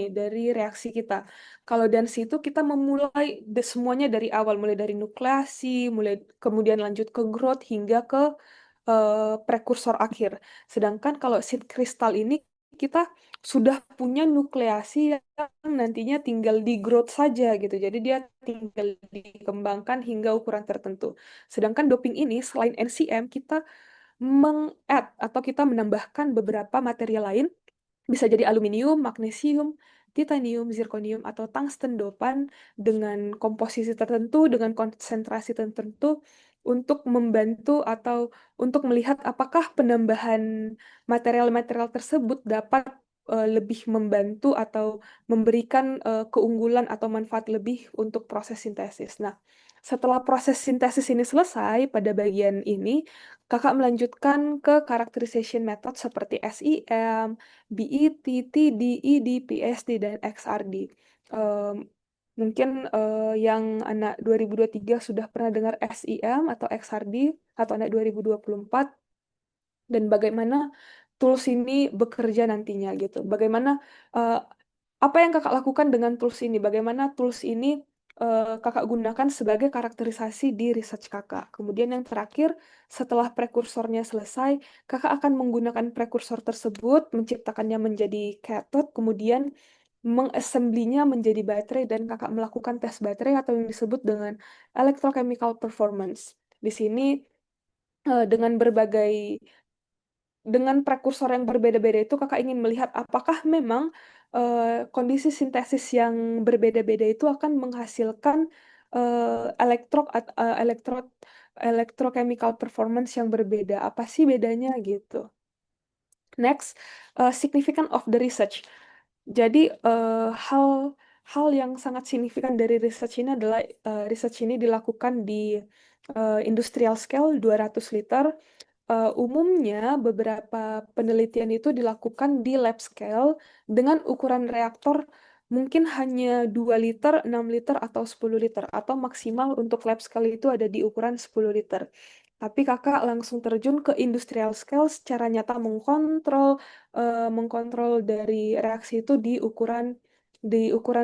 dari reaksi kita. Kalau densi itu kita memulai semuanya dari awal, mulai dari nukleasi, kemudian lanjut ke growth hingga ke prekursor akhir. Sedangkan kalau seed crystal ini kita sudah punya nukleasi yang nantinya tinggal di growth saja gitu. Jadi dia tinggal dikembangkan hingga ukuran tertentu. Sedangkan doping ini selain NCM kita meng-add atau kita menambahkan beberapa material lain, bisa jadi aluminium, magnesium, titanium, zirconium, atau tungsten dopan dengan komposisi tertentu, dengan konsentrasi tertentu untuk membantu atau untuk melihat apakah penambahan material-material tersebut dapat lebih membantu atau memberikan keunggulan atau manfaat lebih untuk proses sintesis. Nah, setelah proses sintesis ini selesai, pada bagian ini, Kakak melanjutkan ke characterization method seperti SEM, BET, TD, ED, PSD, dan XRD. Mungkin yang anak 2023 sudah pernah dengar SEM atau XRD, atau anak 2024, dan bagaimana tools ini bekerja nantinya gitu. Bagaimana apa yang kakak lakukan dengan tools ini? Bagaimana tools ini kakak gunakan sebagai karakterisasi di research kakak. Kemudian yang terakhir, setelah prekursornya selesai, kakak akan menggunakan prekursor tersebut, menciptakannya menjadi cathode, kemudian mengassemblinya menjadi baterai, dan kakak melakukan tes baterai atau yang disebut dengan electrochemical performance. Di sini dengan prekursor yang berbeda-beda itu kakak ingin melihat apakah memang kondisi sintesis yang berbeda-beda itu akan menghasilkan electrochemical performance yang berbeda. Apa sih bedanya gitu? Next, significance of the research. Jadi hal yang sangat signifikan dari research ini adalah research ini dilakukan di industrial scale 200 liter. Umumnya beberapa penelitian itu dilakukan di lab scale dengan ukuran reaktor mungkin hanya 2 liter, 6 liter, atau 10 liter. Atau maksimal untuk lab scale itu ada di ukuran 10 liter. Tapi kakak langsung terjun ke industrial scale secara nyata mengkontrol dari reaksi itu di ukuran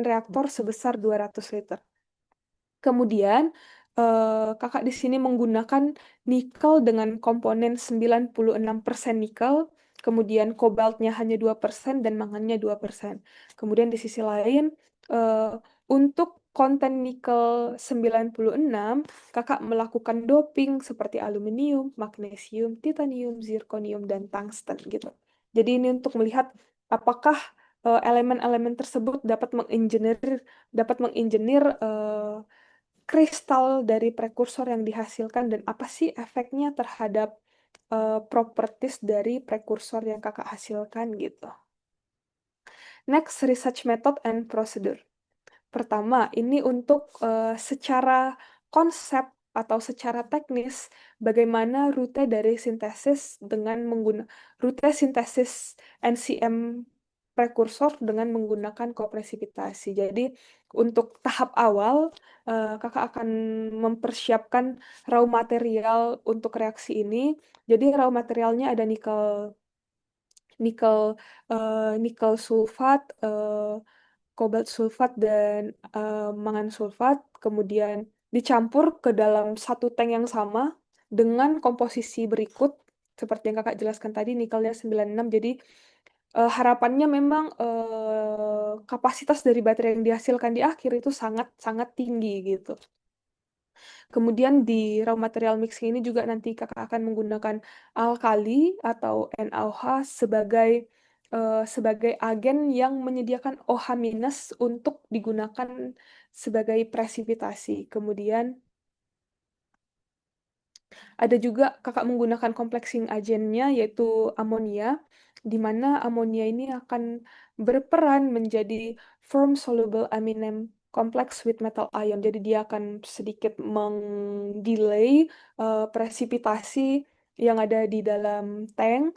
reaktor sebesar 200 liter. Kemudian kakak di sini menggunakan nikel dengan komponen 96% nikel, kemudian kobaltnya hanya 2% dan mangannya 2%. Kemudian di sisi lain untuk konten nikel 96, kakak melakukan doping seperti aluminium, magnesium, titanium, zirconium, dan tungsten gitu. Jadi ini untuk melihat apakah elemen-elemen tersebut dapat menginjenir kristal dari prekursor yang dihasilkan, dan apa sih efeknya terhadap properties dari prekursor yang kakak hasilkan gitu. Next, research method and procedure. Pertama, ini untuk secara konsep atau secara teknis bagaimana rute dari sintesis rute sintesis NCM prekursor dengan menggunakan kopresipitasi. Jadi untuk tahap awal kakak akan mempersiapkan raw material untuk reaksi ini. Jadi raw materialnya ada nikel nikel sulfat, kobalt sulfat, dan mangan sulfat, kemudian dicampur ke dalam satu tank yang sama dengan komposisi berikut seperti yang kakak jelaskan tadi, nikelnya 96. Jadi harapannya memang kapasitas dari baterai yang dihasilkan di akhir itu sangat sangat tinggi gitu. Kemudian di raw material mixing ini juga nanti kakak akan menggunakan alkali atau NaOH sebagai agen yang menyediakan OH- untuk digunakan sebagai presipitasi. Kemudian Ada juga kakak menggunakan complexing agentnya yaitu amonia, di mana amonia ini akan berperan menjadi firm soluble amine complex with metal ion. Jadi dia akan sedikit mengdelay presipitasi yang ada di dalam tank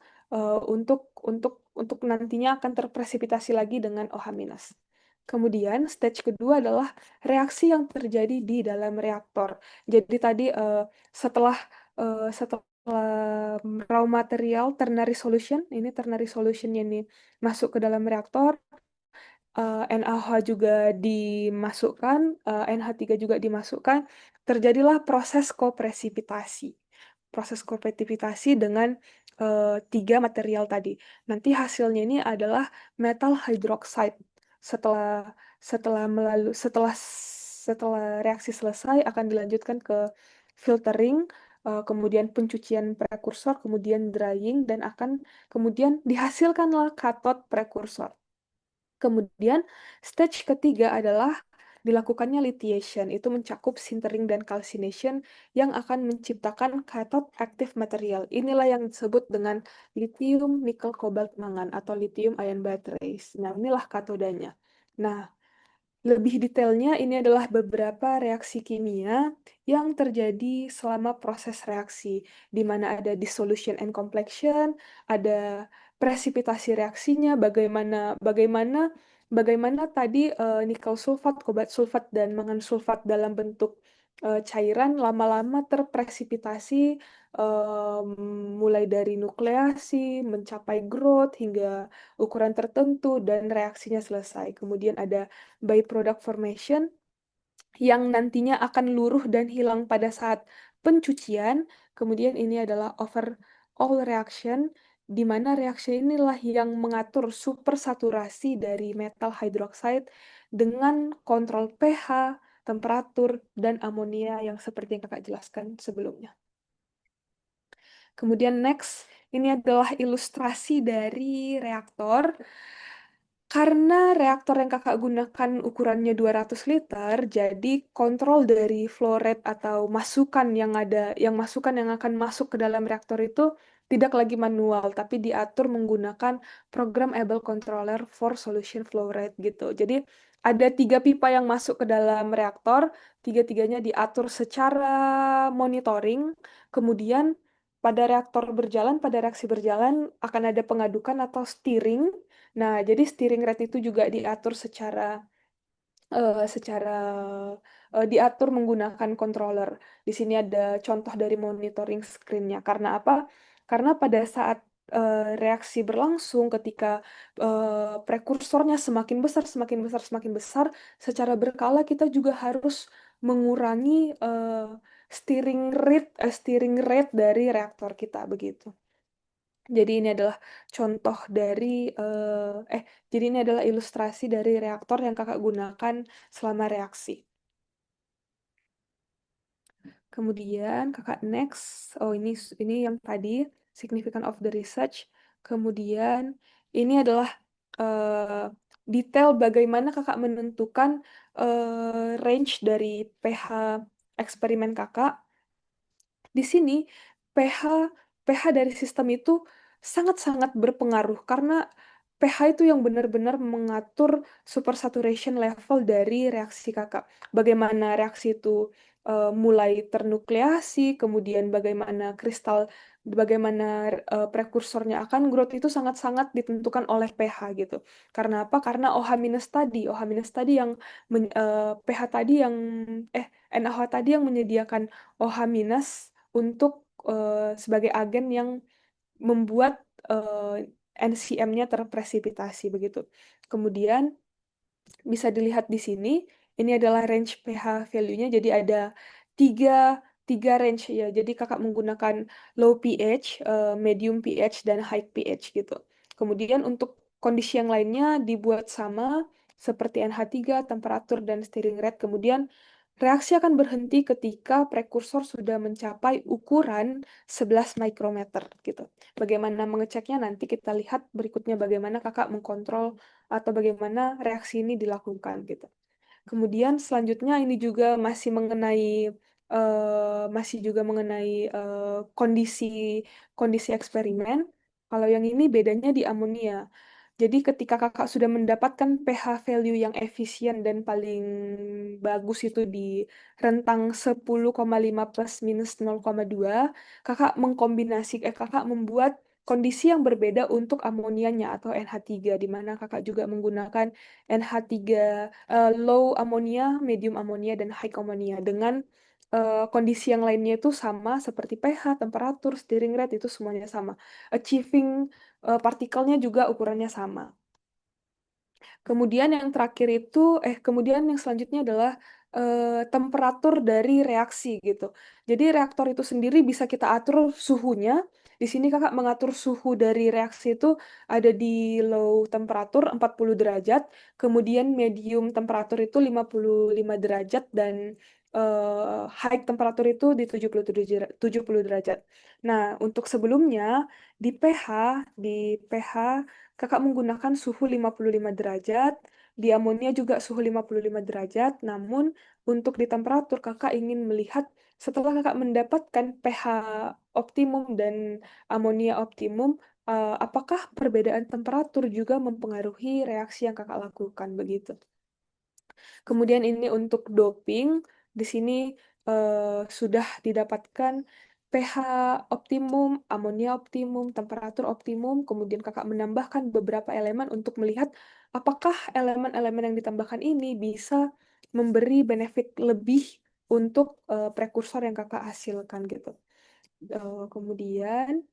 untuk nantinya akan terpresipitasi lagi dengan OH-. Kemudian stage kedua adalah reaksi yang terjadi di dalam reaktor. Jadi tadi setelah raw material ternary solution, ini ternary solutionnya ini masuk ke dalam reaktor, NaOH juga dimasukkan, NH3 juga dimasukkan, terjadilah proses kopresipitasi. Proses kopresipitasi dengan tiga material tadi. Nanti hasilnya ini adalah metal hydroxide. Setelah reaksi selesai akan dilanjutkan ke filtering, kemudian pencucian prekursor, kemudian drying, dan akan kemudian dihasilkanlah katot prekursor. Kemudian stage ketiga adalah dilakukannya lithiation, itu mencakup sintering dan calcination yang akan menciptakan cathode active material. Inilah yang disebut dengan lithium, nikel, kobalt, mangan atau lithium ion batteries. Nah, inilah katodanya. Nah, lebih detailnya ini adalah beberapa reaksi kimia yang terjadi selama proses reaksi, di mana ada dissolution and completion, ada presipitasi reaksinya, bagaimana tadi nikel sulfat, kobalt sulfat, dan mangan sulfat dalam bentuk cairan lama-lama terpresipitasi mulai dari nukleasi, mencapai growth hingga ukuran tertentu dan reaksinya selesai. Kemudian ada byproduct formation yang nantinya akan luruh dan hilang pada saat pencucian. Kemudian ini adalah overall reaction, di mana reaksi inilah yang mengatur supersaturasi dari metal hydroxide dengan kontrol pH, temperatur, dan amonia yang seperti yang kakak jelaskan sebelumnya. Kemudian next, ini adalah ilustrasi dari reaktor. Karena reaktor yang kakak gunakan ukurannya 200 liter, jadi kontrol dari flow rate atau masukan yang akan masuk ke dalam reaktor itu tidak lagi manual, tapi diatur menggunakan programmable controller for solution flow rate gitu. Jadi ada 3 pipa yang masuk ke dalam reaktor, tiga-tiganya diatur secara monitoring, kemudian pada reaksi berjalan akan ada pengadukan atau steering. Nah, jadi steering rate itu juga diatur secara diatur menggunakan controller. Di sini ada contoh dari monitoring screen-nya. Karena apa? Karena pada saat reaksi berlangsung, ketika prekursornya semakin besar, secara berkala kita juga harus mengurangi steering rate dari reaktor kita begitu. Jadi ini adalah contoh dari jadi ini adalah ilustrasi dari reaktor yang kakak gunakan selama reaksi. Kemudian kakak next, ini yang tadi significance of the research. Kemudian ini adalah detail bagaimana kakak menentukan range dari pH eksperimen kakak. Di sini pH dari sistem itu sangat-sangat berpengaruh karena pH itu yang benar-benar mengatur supersaturation level dari reaksi kakak. Bagaimana reaksi itu mulai ternukleasi, kemudian bagaimana prekursornya akan growth itu sangat-sangat ditentukan oleh pH gitu. Karena apa? Karena OH- tadi yang pH tadi yang NaOH tadi yang menyediakan OH- untuk sebagai agen yang membuat NCM-nya terpresipitasi begitu. Kemudian bisa dilihat di sini, ini adalah range pH value-nya. Jadi ada tiga range ya. Jadi kakak menggunakan low pH, medium pH, dan high pH gitu. Kemudian untuk kondisi yang lainnya dibuat sama seperti NH3, temperatur, dan steering rate. Kemudian reaksi akan berhenti ketika prekursor sudah mencapai ukuran 11 mikrometer gitu. Bagaimana mengeceknya nanti kita lihat berikutnya bagaimana kakak mengkontrol atau bagaimana reaksi ini dilakukan gitu. Kemudian selanjutnya ini juga masih mengenai masih juga mengenai kondisi kondisi eksperimen. Kalau yang ini bedanya di amonia. Jadi ketika kakak sudah mendapatkan pH value yang efisien dan paling bagus itu di rentang 10,5 plus minus 0,2, kakak membuat kondisi yang berbeda untuk amonianya atau NH3, di mana kakak juga menggunakan NH3 low amonia, medium amonia, dan high amonia dengan kondisi yang lainnya itu sama seperti pH, temperatur, stirring rate itu semuanya sama. Achieving partikelnya juga ukurannya sama. Kemudian yang terakhir itu, kemudian yang selanjutnya adalah temperatur dari reaksi gitu. Jadi reaktor itu sendiri bisa kita atur suhunya. Di sini kakak mengatur suhu dari reaksi itu ada di low temperatur 40 derajat, kemudian medium temperatur itu 55 derajat, dan high temperatur itu di 70 derajat. Nah, untuk sebelumnya di pH kakak menggunakan suhu 55 derajat, di amonia juga suhu 55 derajat, namun untuk di temperatur kakak ingin melihat setelah kakak mendapatkan pH optimum dan amonia optimum, apakah perbedaan temperatur juga mempengaruhi reaksi yang kakak lakukan begitu. Kemudian ini untuk doping, di sini sudah didapatkan pH optimum, amonia optimum, temperatur optimum, kemudian kakak menambahkan beberapa elemen untuk melihat apakah elemen-elemen yang ditambahkan ini bisa memberi benefit lebih untuk prekursor yang kakak hasilkan gitu. Kemudian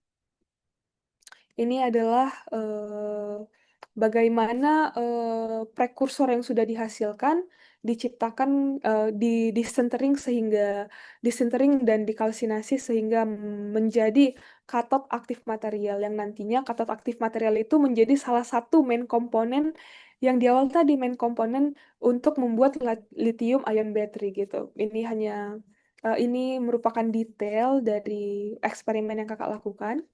ini adalah bagaimana prekursor yang sudah dihasilkan diciptakan disentering dan dikalsinasi sehingga menjadi katot aktif material, yang nantinya katot aktif material itu menjadi salah satu main komponen yang di awal tadi main komponen untuk membuat lithium ion battery gitu. Ini merupakan detail dari eksperimen yang kakak lakukan.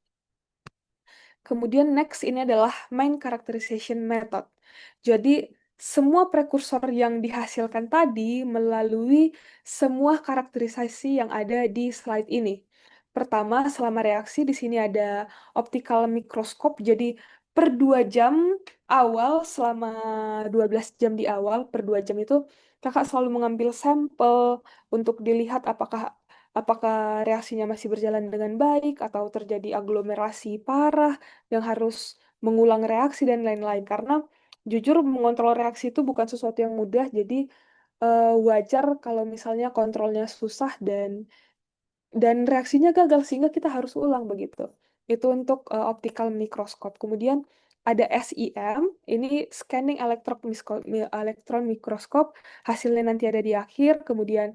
Kemudian next ini adalah main characterization method. Jadi semua prekursor yang dihasilkan tadi melalui semua karakterisasi yang ada di slide ini. Pertama, selama reaksi di sini ada optical microscope. Jadi per 2 jam awal, selama 12 jam di awal, per 2 jam itu kakak selalu mengambil sampel untuk dilihat apakah reaksinya masih berjalan dengan baik atau terjadi aglomerasi parah yang harus mengulang reaksi dan lain-lain. Karena jujur mengontrol reaksi itu bukan sesuatu yang mudah, jadi wajar kalau misalnya kontrolnya susah dan reaksinya gagal sehingga kita harus ulang begitu. Itu untuk optical microscope. Kemudian ada SEM, ini scanning electron microscope, hasilnya nanti ada di akhir. Kemudian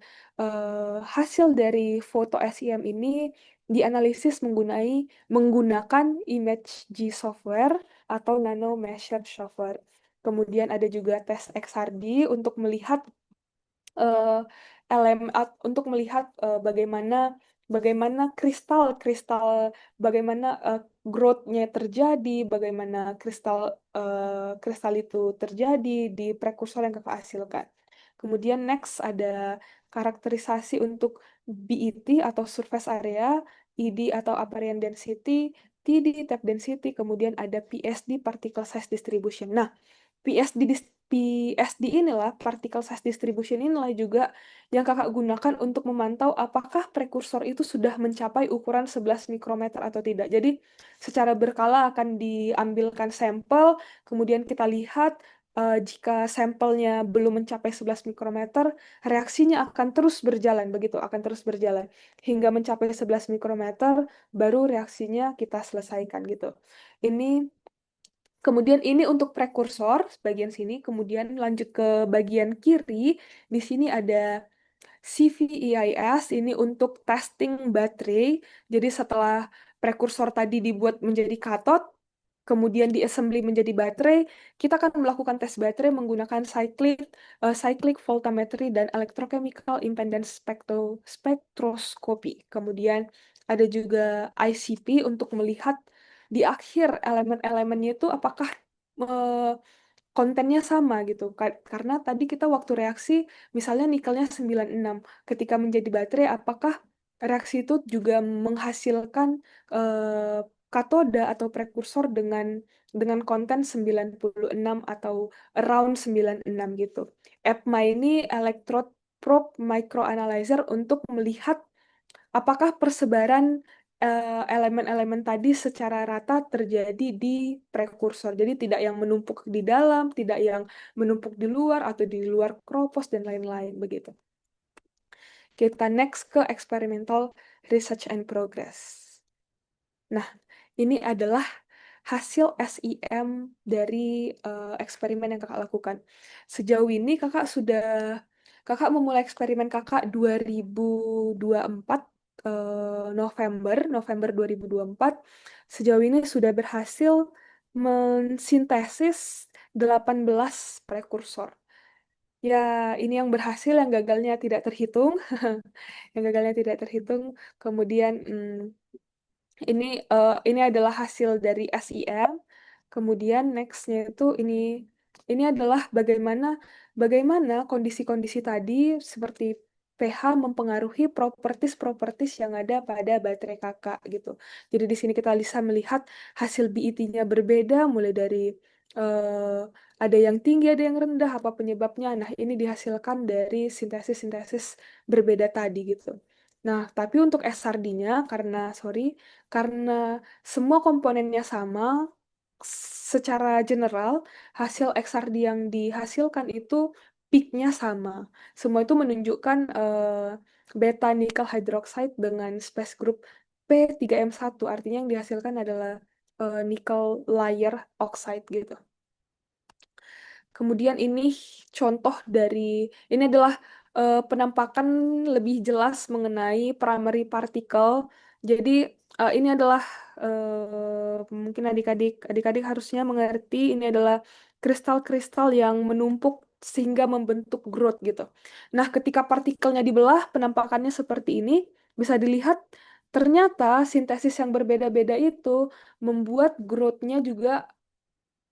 hasil dari foto SEM ini dianalisis menggunakan ImageG software atau nano measure software. Kemudian ada juga tes XRD untuk melihat eh, untuk melihat bagaimana bagaimana growth-nya terjadi, bagaimana kristal itu terjadi di prekursor yang kakak hasilkan. Kemudian next ada karakterisasi untuk BET atau surface area, ED atau apparent density, TD tap density, kemudian ada PSD particle size distribution. Nah, PSD inilah, particle size distribution inilah juga yang kakak gunakan untuk memantau apakah prekursor itu sudah mencapai ukuran 11 mikrometer atau tidak. Jadi secara berkala akan diambilkan sampel, kemudian kita lihat jika sampelnya belum mencapai 11 mikrometer, reaksinya akan terus berjalan, hingga mencapai 11 mikrometer, baru reaksinya kita selesaikan gitu. Kemudian ini untuk prekursor bagian sini, kemudian lanjut ke bagian kiri. Di sini ada CVEIS, ini untuk testing baterai. Jadi setelah prekursor tadi dibuat menjadi katot, kemudian diassembly menjadi baterai, kita akan melakukan tes baterai menggunakan cyclic voltammetry dan electrochemical impedance spectroscopy. Kemudian ada juga ICP untuk melihat di akhir elemen-elemennya itu apakah kontennya sama gitu. Karena tadi kita waktu reaksi misalnya nikelnya 96. Ketika menjadi baterai, apakah reaksi itu juga menghasilkan eh, katoda atau prekursor dengan konten 96 atau around 96 gitu. EPMA ini Electrode Probe Microanalyzer untuk melihat apakah persebaran elemen-elemen tadi secara rata terjadi di prekursor. Jadi tidak yang menumpuk di dalam, tidak yang menumpuk di luar atau di luar kropos dan lain-lain begitu. Kita next ke experimental research and progress. Nah, ini adalah hasil SIM dari eksperimen yang kakak lakukan. Sejauh ini kakak memulai eksperimen kakak 2024 November 2024. Sejauh ini sudah berhasil mensintesis 18 prekursor. Ya, ini yang berhasil, yang gagalnya tidak terhitung. Yang gagalnya tidak terhitung. Kemudian ini adalah hasil dari SIM. Kemudian nextnya itu ini adalah bagaimana kondisi-kondisi tadi seperti pH mempengaruhi properties yang ada pada baterai kakak gitu. Jadi di sini kita bisa melihat hasil BET-nya berbeda, mulai dari eh, ada yang tinggi, ada yang rendah, apa penyebabnya. Nah, ini dihasilkan dari sintesis-sintesis berbeda tadi gitu. Nah, tapi untuk SRD-nya karena semua komponennya sama, secara general hasil XRD yang dihasilkan itu peak-nya sama. Semua itu menunjukkan beta nikel hydroxide dengan space group P3M1, artinya yang dihasilkan adalah nickel layer oxide gitu. Kemudian ini adalah penampakan lebih jelas mengenai primary particle. Jadi ini adalah mungkin adik-adik harusnya mengerti ini adalah kristal-kristal yang menumpuk sehingga membentuk growth gitu. Nah, ketika partikelnya dibelah, penampakannya seperti ini. Bisa dilihat ternyata sintesis yang berbeda-beda itu membuat growth-nya juga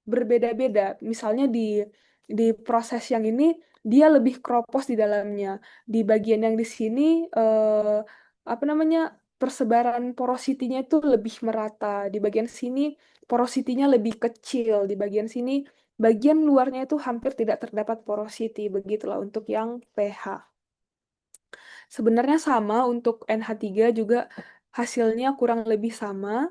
berbeda-beda. Misalnya di proses yang ini dia lebih kropos di dalamnya. Di bagian yang di sini apa namanya persebaran porositinya itu lebih merata. Di bagian sini porositinya lebih kecil. Di bagian sini bagian luarnya itu hampir tidak terdapat porosity. Begitulah untuk yang pH. Sebenarnya sama untuk NH3 juga hasilnya kurang lebih sama.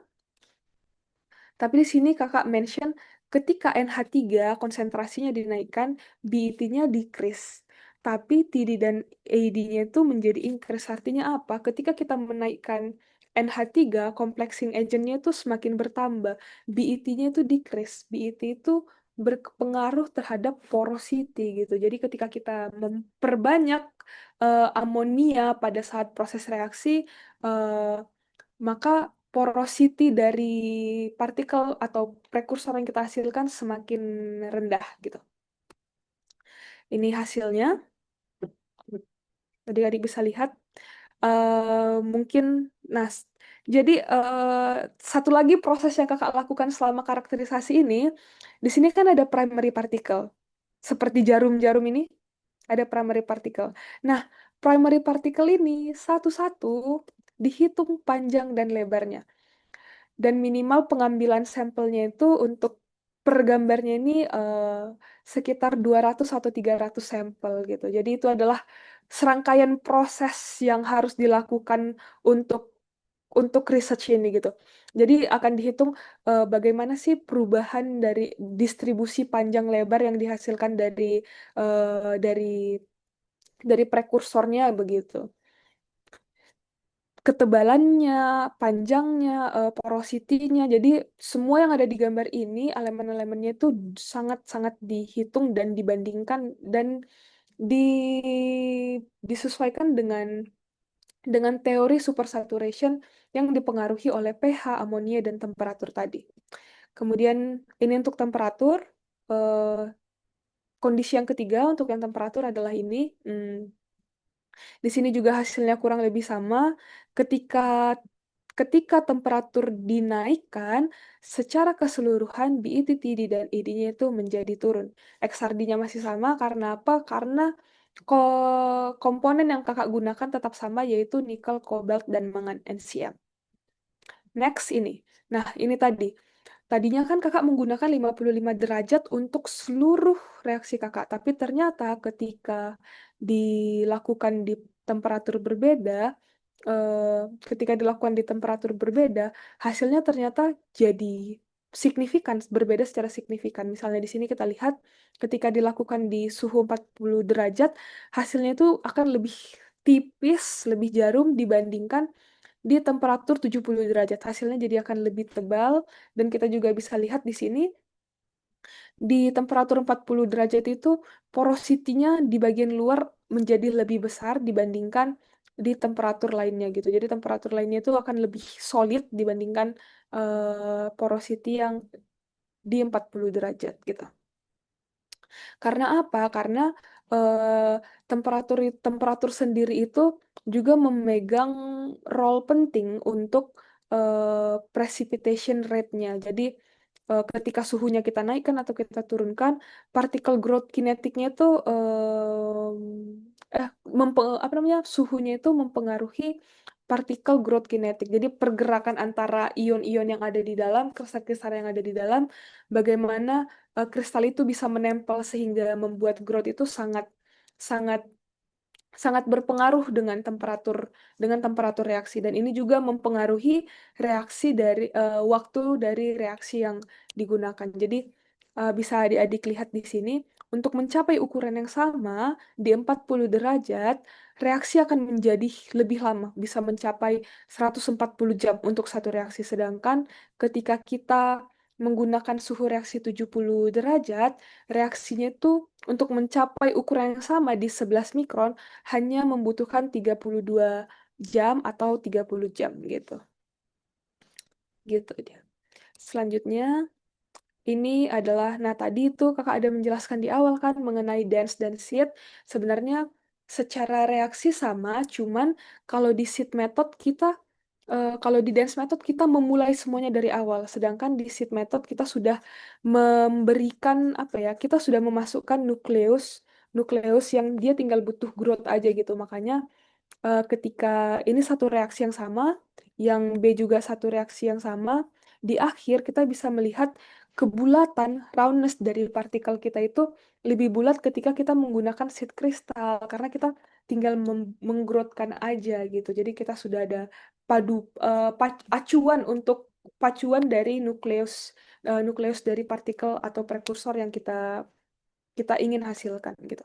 Tapi di sini kakak mention ketika NH3 konsentrasinya dinaikkan, BET-nya decrease. Tapi TD dan AD-nya itu menjadi increase. Artinya apa? Ketika kita menaikkan NH3, complexing agent-nya itu semakin bertambah. BET-nya itu decrease. BET itu berpengaruh terhadap porosity gitu. Jadi ketika kita memperbanyak amonia pada saat proses reaksi, eh, maka porosity dari partikel atau prekursor yang kita hasilkan semakin rendah gitu. Ini hasilnya. Adik-adik bisa lihat. Mungkin, nah, jadi satu lagi proses yang kakak lakukan selama karakterisasi ini, di sini kan ada primary particle. Seperti jarum-jarum ini, ada primary particle. Nah, primary particle ini satu-satu dihitung panjang dan lebarnya. Dan minimal pengambilan sampelnya itu untuk per gambarnya ini sekitar 200 atau 300 sampel gitu. Jadi itu adalah serangkaian proses yang harus dilakukan untuk research ini gitu. Jadi akan dihitung bagaimana sih perubahan dari distribusi panjang lebar yang dihasilkan eh, dari dari prekursornya begitu. Ketebalannya, panjangnya, porosity-nya. Jadi semua yang ada di gambar ini, elemen-elemennya itu sangat-sangat dihitung dan dibandingkan dan di, disesuaikan dengan teori supersaturation yang dipengaruhi oleh pH, amonia, dan temperatur tadi. Kemudian ini untuk temperatur. eh, Kondisi yang ketiga untuk yang temperatur adalah ini. Di sini juga hasilnya kurang lebih sama. Ketika ketika temperatur dinaikkan, secara keseluruhan BET, TD, dan ED-nya itu menjadi turun. XRD-nya masih sama karena apa? Karena komponen yang kakak gunakan tetap sama, yaitu nikel, kobalt, dan mangan NCM. Next ini. Nah, ini tadi. Tadinya kan kakak menggunakan 55 derajat untuk seluruh reaksi kakak, tapi ternyata ketika dilakukan di temperatur berbeda, ketika dilakukan di temperatur berbeda, hasilnya ternyata jadi signifikan, berbeda secara signifikan. Misalnya di sini kita lihat ketika dilakukan di suhu 40 derajat, hasilnya itu akan lebih tipis, lebih jarum dibandingkan di temperatur 70 derajat. Hasilnya jadi akan lebih tebal, dan kita juga bisa lihat di sini di temperatur 40 derajat itu porositinya di bagian luar menjadi lebih besar dibandingkan di temperatur lainnya gitu. Jadi temperatur lainnya itu akan lebih solid dibandingkan porosity yang di 40 derajat gitu. Karena apa? Karena eh, temperatur temperatur sendiri itu juga memegang role penting untuk precipitation rate-nya. Jadi ketika suhunya kita naikkan atau kita turunkan, particle growth kinetiknya itu apa namanya, suhunya itu mempengaruhi particle growth kinetik. Jadi pergerakan antara ion-ion yang ada di dalam, kristal-kristal yang ada di dalam, bagaimana kristal itu bisa menempel sehingga membuat growth itu sangat sangat sangat berpengaruh dengan temperatur reaksi, dan ini juga mempengaruhi reaksi dari waktu dari reaksi yang digunakan. Jadi bisa adik-adik lihat di sini, untuk mencapai ukuran yang sama di 40 derajat, reaksi akan menjadi lebih lama, bisa mencapai 140 jam untuk satu reaksi. Sedangkan ketika kita menggunakan suhu reaksi 70 derajat, reaksinya itu untuk mencapai ukuran yang sama di 11 mikron hanya membutuhkan 32 jam atau 30 jam gitu. Gitu dia. Selanjutnya, ini adalah, nah tadi itu kakak ada menjelaskan di awal kan mengenai dense dan seed. Sebenarnya secara reaksi sama, cuman kalau di seed method kalau di dense method kita memulai semuanya dari awal, sedangkan di seed method kita sudah memberikan apa ya, kita sudah memasukkan nukleus nukleus yang dia tinggal butuh growth aja gitu. Makanya ketika ini satu reaksi yang sama, yang B juga satu reaksi yang sama, di akhir kita bisa melihat kebulatan roundness dari partikel kita itu lebih bulat ketika kita menggunakan seed kristal, karena kita tinggal menggrowthkan aja gitu. Jadi kita sudah ada acuan untuk pacuan dari nukleus dari partikel atau prekursor yang kita kita ingin hasilkan gitu.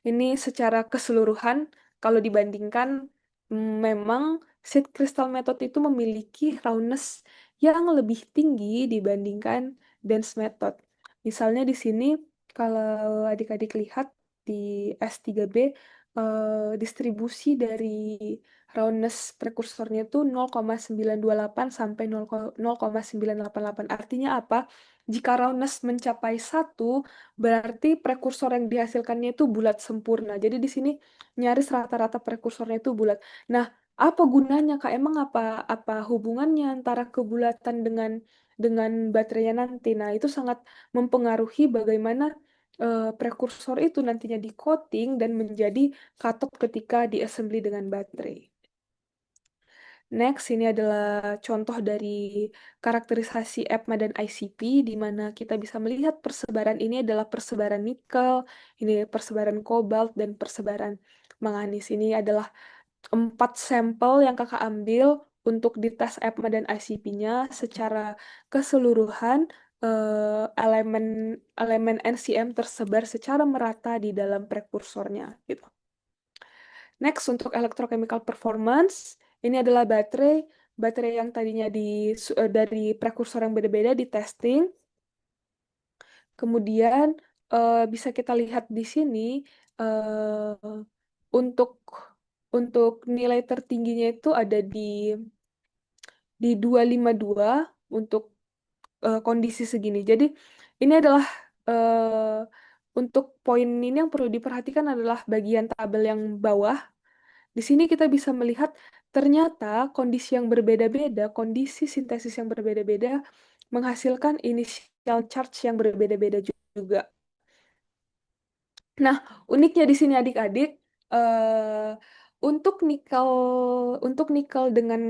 Ini secara keseluruhan, kalau dibandingkan, memang seed crystal method itu memiliki roundness yang lebih tinggi dibandingkan dense method. Misalnya di sini, kalau adik-adik lihat di S3B, distribusi dari roundness prekursornya itu 0,928 sampai 0,988. Artinya apa? Jika roundness mencapai 1, berarti prekursor yang dihasilkannya itu bulat sempurna. Jadi di sini nyaris rata-rata prekursornya itu bulat. Nah, apa gunanya Kak? Emang apa apa hubungannya antara kebulatan dengan baterainya nanti? Nah, itu sangat mempengaruhi bagaimana prekursor itu nantinya di coating dan menjadi katot ketika diassembly dengan baterai. Next, ini adalah contoh dari karakterisasi EPMA dan ICP, di mana kita bisa melihat persebaran ini adalah persebaran nikel, ini persebaran kobalt, dan persebaran manganis. Ini adalah 4 sampel yang kakak ambil untuk dites EPMA dan ICP-nya. Secara keseluruhan, elemen elemen NCM tersebar secara merata di dalam prekursornya gitu. Next, untuk electrochemical performance, ini adalah baterai yang tadinya dari prekursor yang beda-beda di testing. Kemudian bisa kita lihat di sini untuk nilai tertingginya itu ada di 252 untuk kondisi segini. Jadi ini adalah untuk poin ini yang perlu diperhatikan adalah bagian tabel yang bawah. Di sini kita bisa melihat ternyata kondisi yang berbeda-beda, kondisi sintesis yang berbeda-beda menghasilkan initial charge yang berbeda-beda juga. Nah, uniknya di sini adik-adik, eh, untuk nikel dengan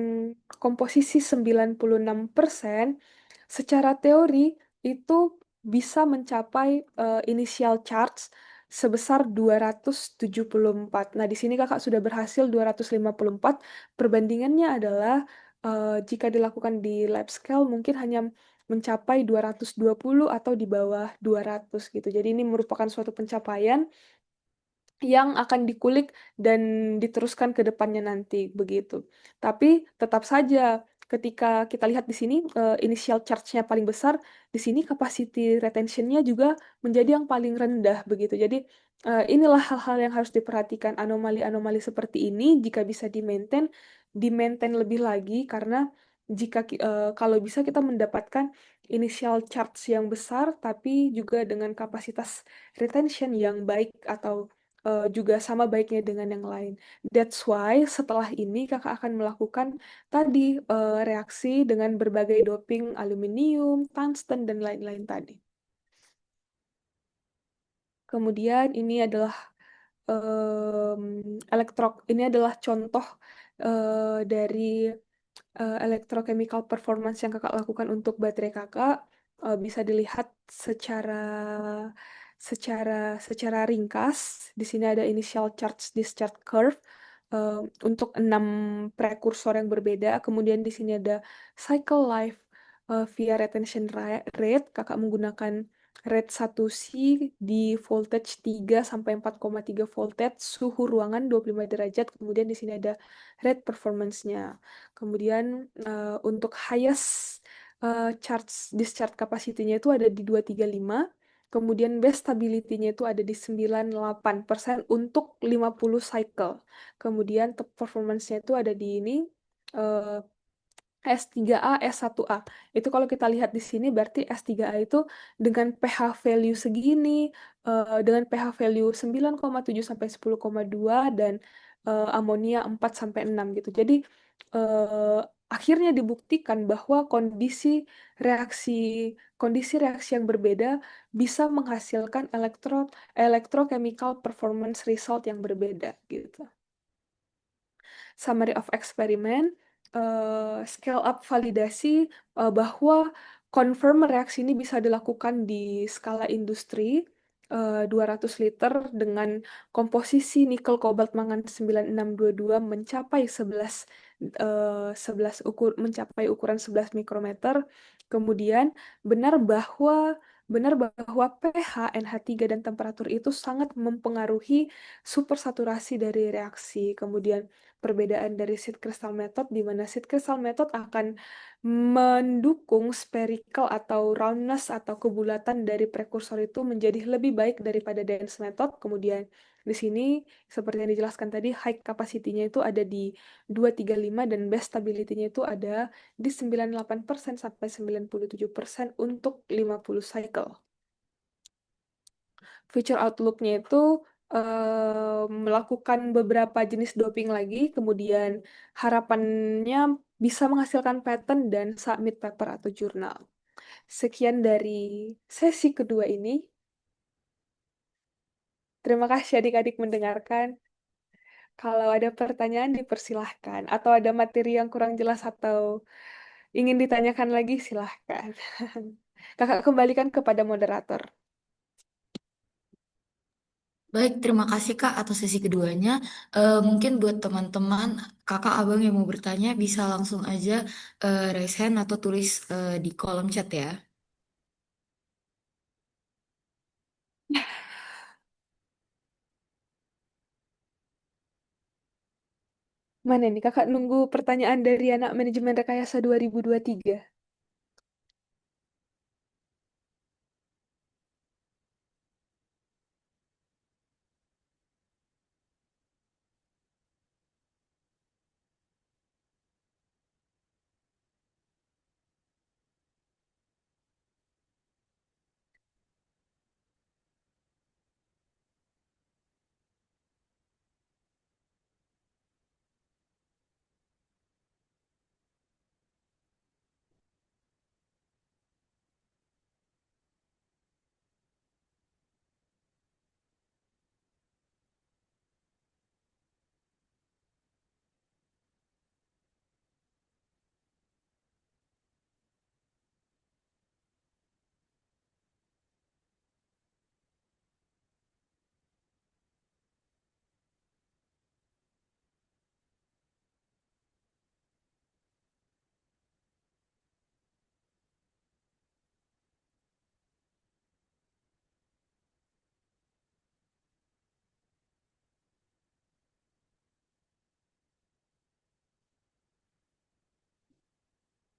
komposisi 96%, secara teori itu bisa mencapai initial charge sebesar 274. Nah, di sini kakak sudah berhasil 254. Perbandingannya adalah jika dilakukan di lab scale mungkin hanya mencapai 220 atau di bawah 200 gitu. Jadi ini merupakan suatu pencapaian yang akan dikulik dan diteruskan ke depannya nanti begitu. Tapi tetap saja ketika kita lihat di sini initial charge-nya paling besar, di sini capacity retention-nya juga menjadi yang paling rendah begitu. Jadi inilah hal-hal yang harus diperhatikan, anomali-anomali seperti ini jika bisa di-maintain lebih lagi karena kalau bisa kita mendapatkan initial charge yang besar tapi juga dengan kapasitas retention yang baik atau juga sama baiknya dengan yang lain. That's why setelah ini kakak akan melakukan tadi reaksi dengan berbagai doping aluminium, tungsten, dan lain-lain tadi. Kemudian ini adalah contoh dari electrochemical performance yang kakak lakukan untuk baterai kakak. Bisa dilihat secara ringkas. Di sini ada initial charge discharge curve untuk 6 prekursor yang berbeda. Kemudian di sini ada cycle life via retention rate. Kakak menggunakan rate 1C di voltage 3 sampai 4,3 voltage, suhu ruangan 25 derajat. Kemudian di sini ada rate performance-nya. Kemudian untuk highest charge discharge capacity-nya itu ada di 235. Kemudian best stability-nya itu ada di 98% untuk 50 cycle. Kemudian top performance-nya itu ada di ini eh, S3A, S1A. Itu kalau kita lihat di sini berarti S3A itu dengan pH value segini, dengan pH value 9,7 sampai 10,2 dan amonia 4 sampai 6 gitu. Jadi eh, akhirnya dibuktikan bahwa reaksi kondisi reaksi yang berbeda bisa menghasilkan electrochemical performance result yang berbeda gitu. Summary of experiment, scale up validasi bahwa confirm reaksi ini bisa dilakukan di skala industri 200 liter dengan komposisi nikel kobalt mangan 9622 mencapai 11 ukuran 11 mikrometer. Kemudian benar bahwa pH, NH3 dan temperatur itu sangat mempengaruhi supersaturasi dari reaksi. Kemudian perbedaan dari seed crystal method di mana seed crystal method akan mendukung spherical atau roundness atau kebulatan dari prekursor itu menjadi lebih baik daripada dense method. Kemudian di sini seperti yang dijelaskan tadi high capacity-nya itu ada di 235 dan best stability-nya itu ada di 98% sampai 97% untuk 50 cycle. Future outlook-nya itu melakukan beberapa jenis doping lagi, kemudian harapannya bisa menghasilkan patent dan submit paper atau jurnal. Sekian dari sesi kedua ini. Terima kasih adik-adik mendengarkan. Kalau ada pertanyaan dipersilahkan, atau ada materi yang kurang jelas atau ingin ditanyakan lagi, silahkan. Kakak kembalikan kepada moderator. Baik, terima kasih Kak atas sesi keduanya. Mungkin buat teman-teman, kakak abang yang mau bertanya bisa langsung aja raise hand atau tulis di kolom chat ya. Mana nih, kakak nunggu pertanyaan dari anak manajemen rekayasa 2023.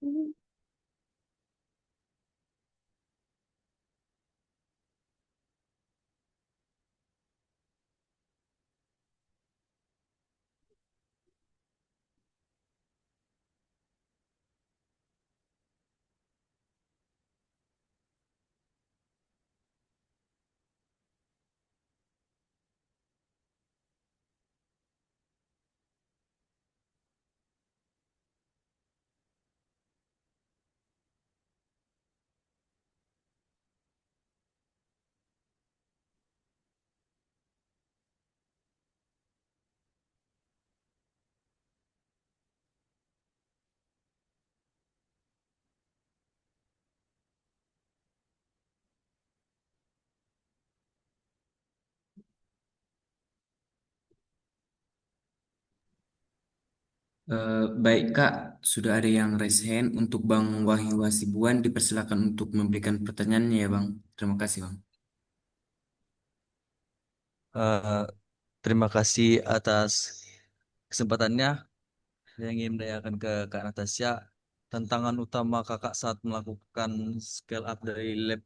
Hmm. Baik Kak, sudah ada yang raise hand untuk Bang Wahyu Hasibuan. Dipersilakan untuk memberikan pertanyaannya ya Bang. Terima kasih Bang. Eh, Terima kasih atas kesempatannya. Saya ingin menanyakan ke Kak Natasha, tantangan utama kakak saat melakukan scale up dari lab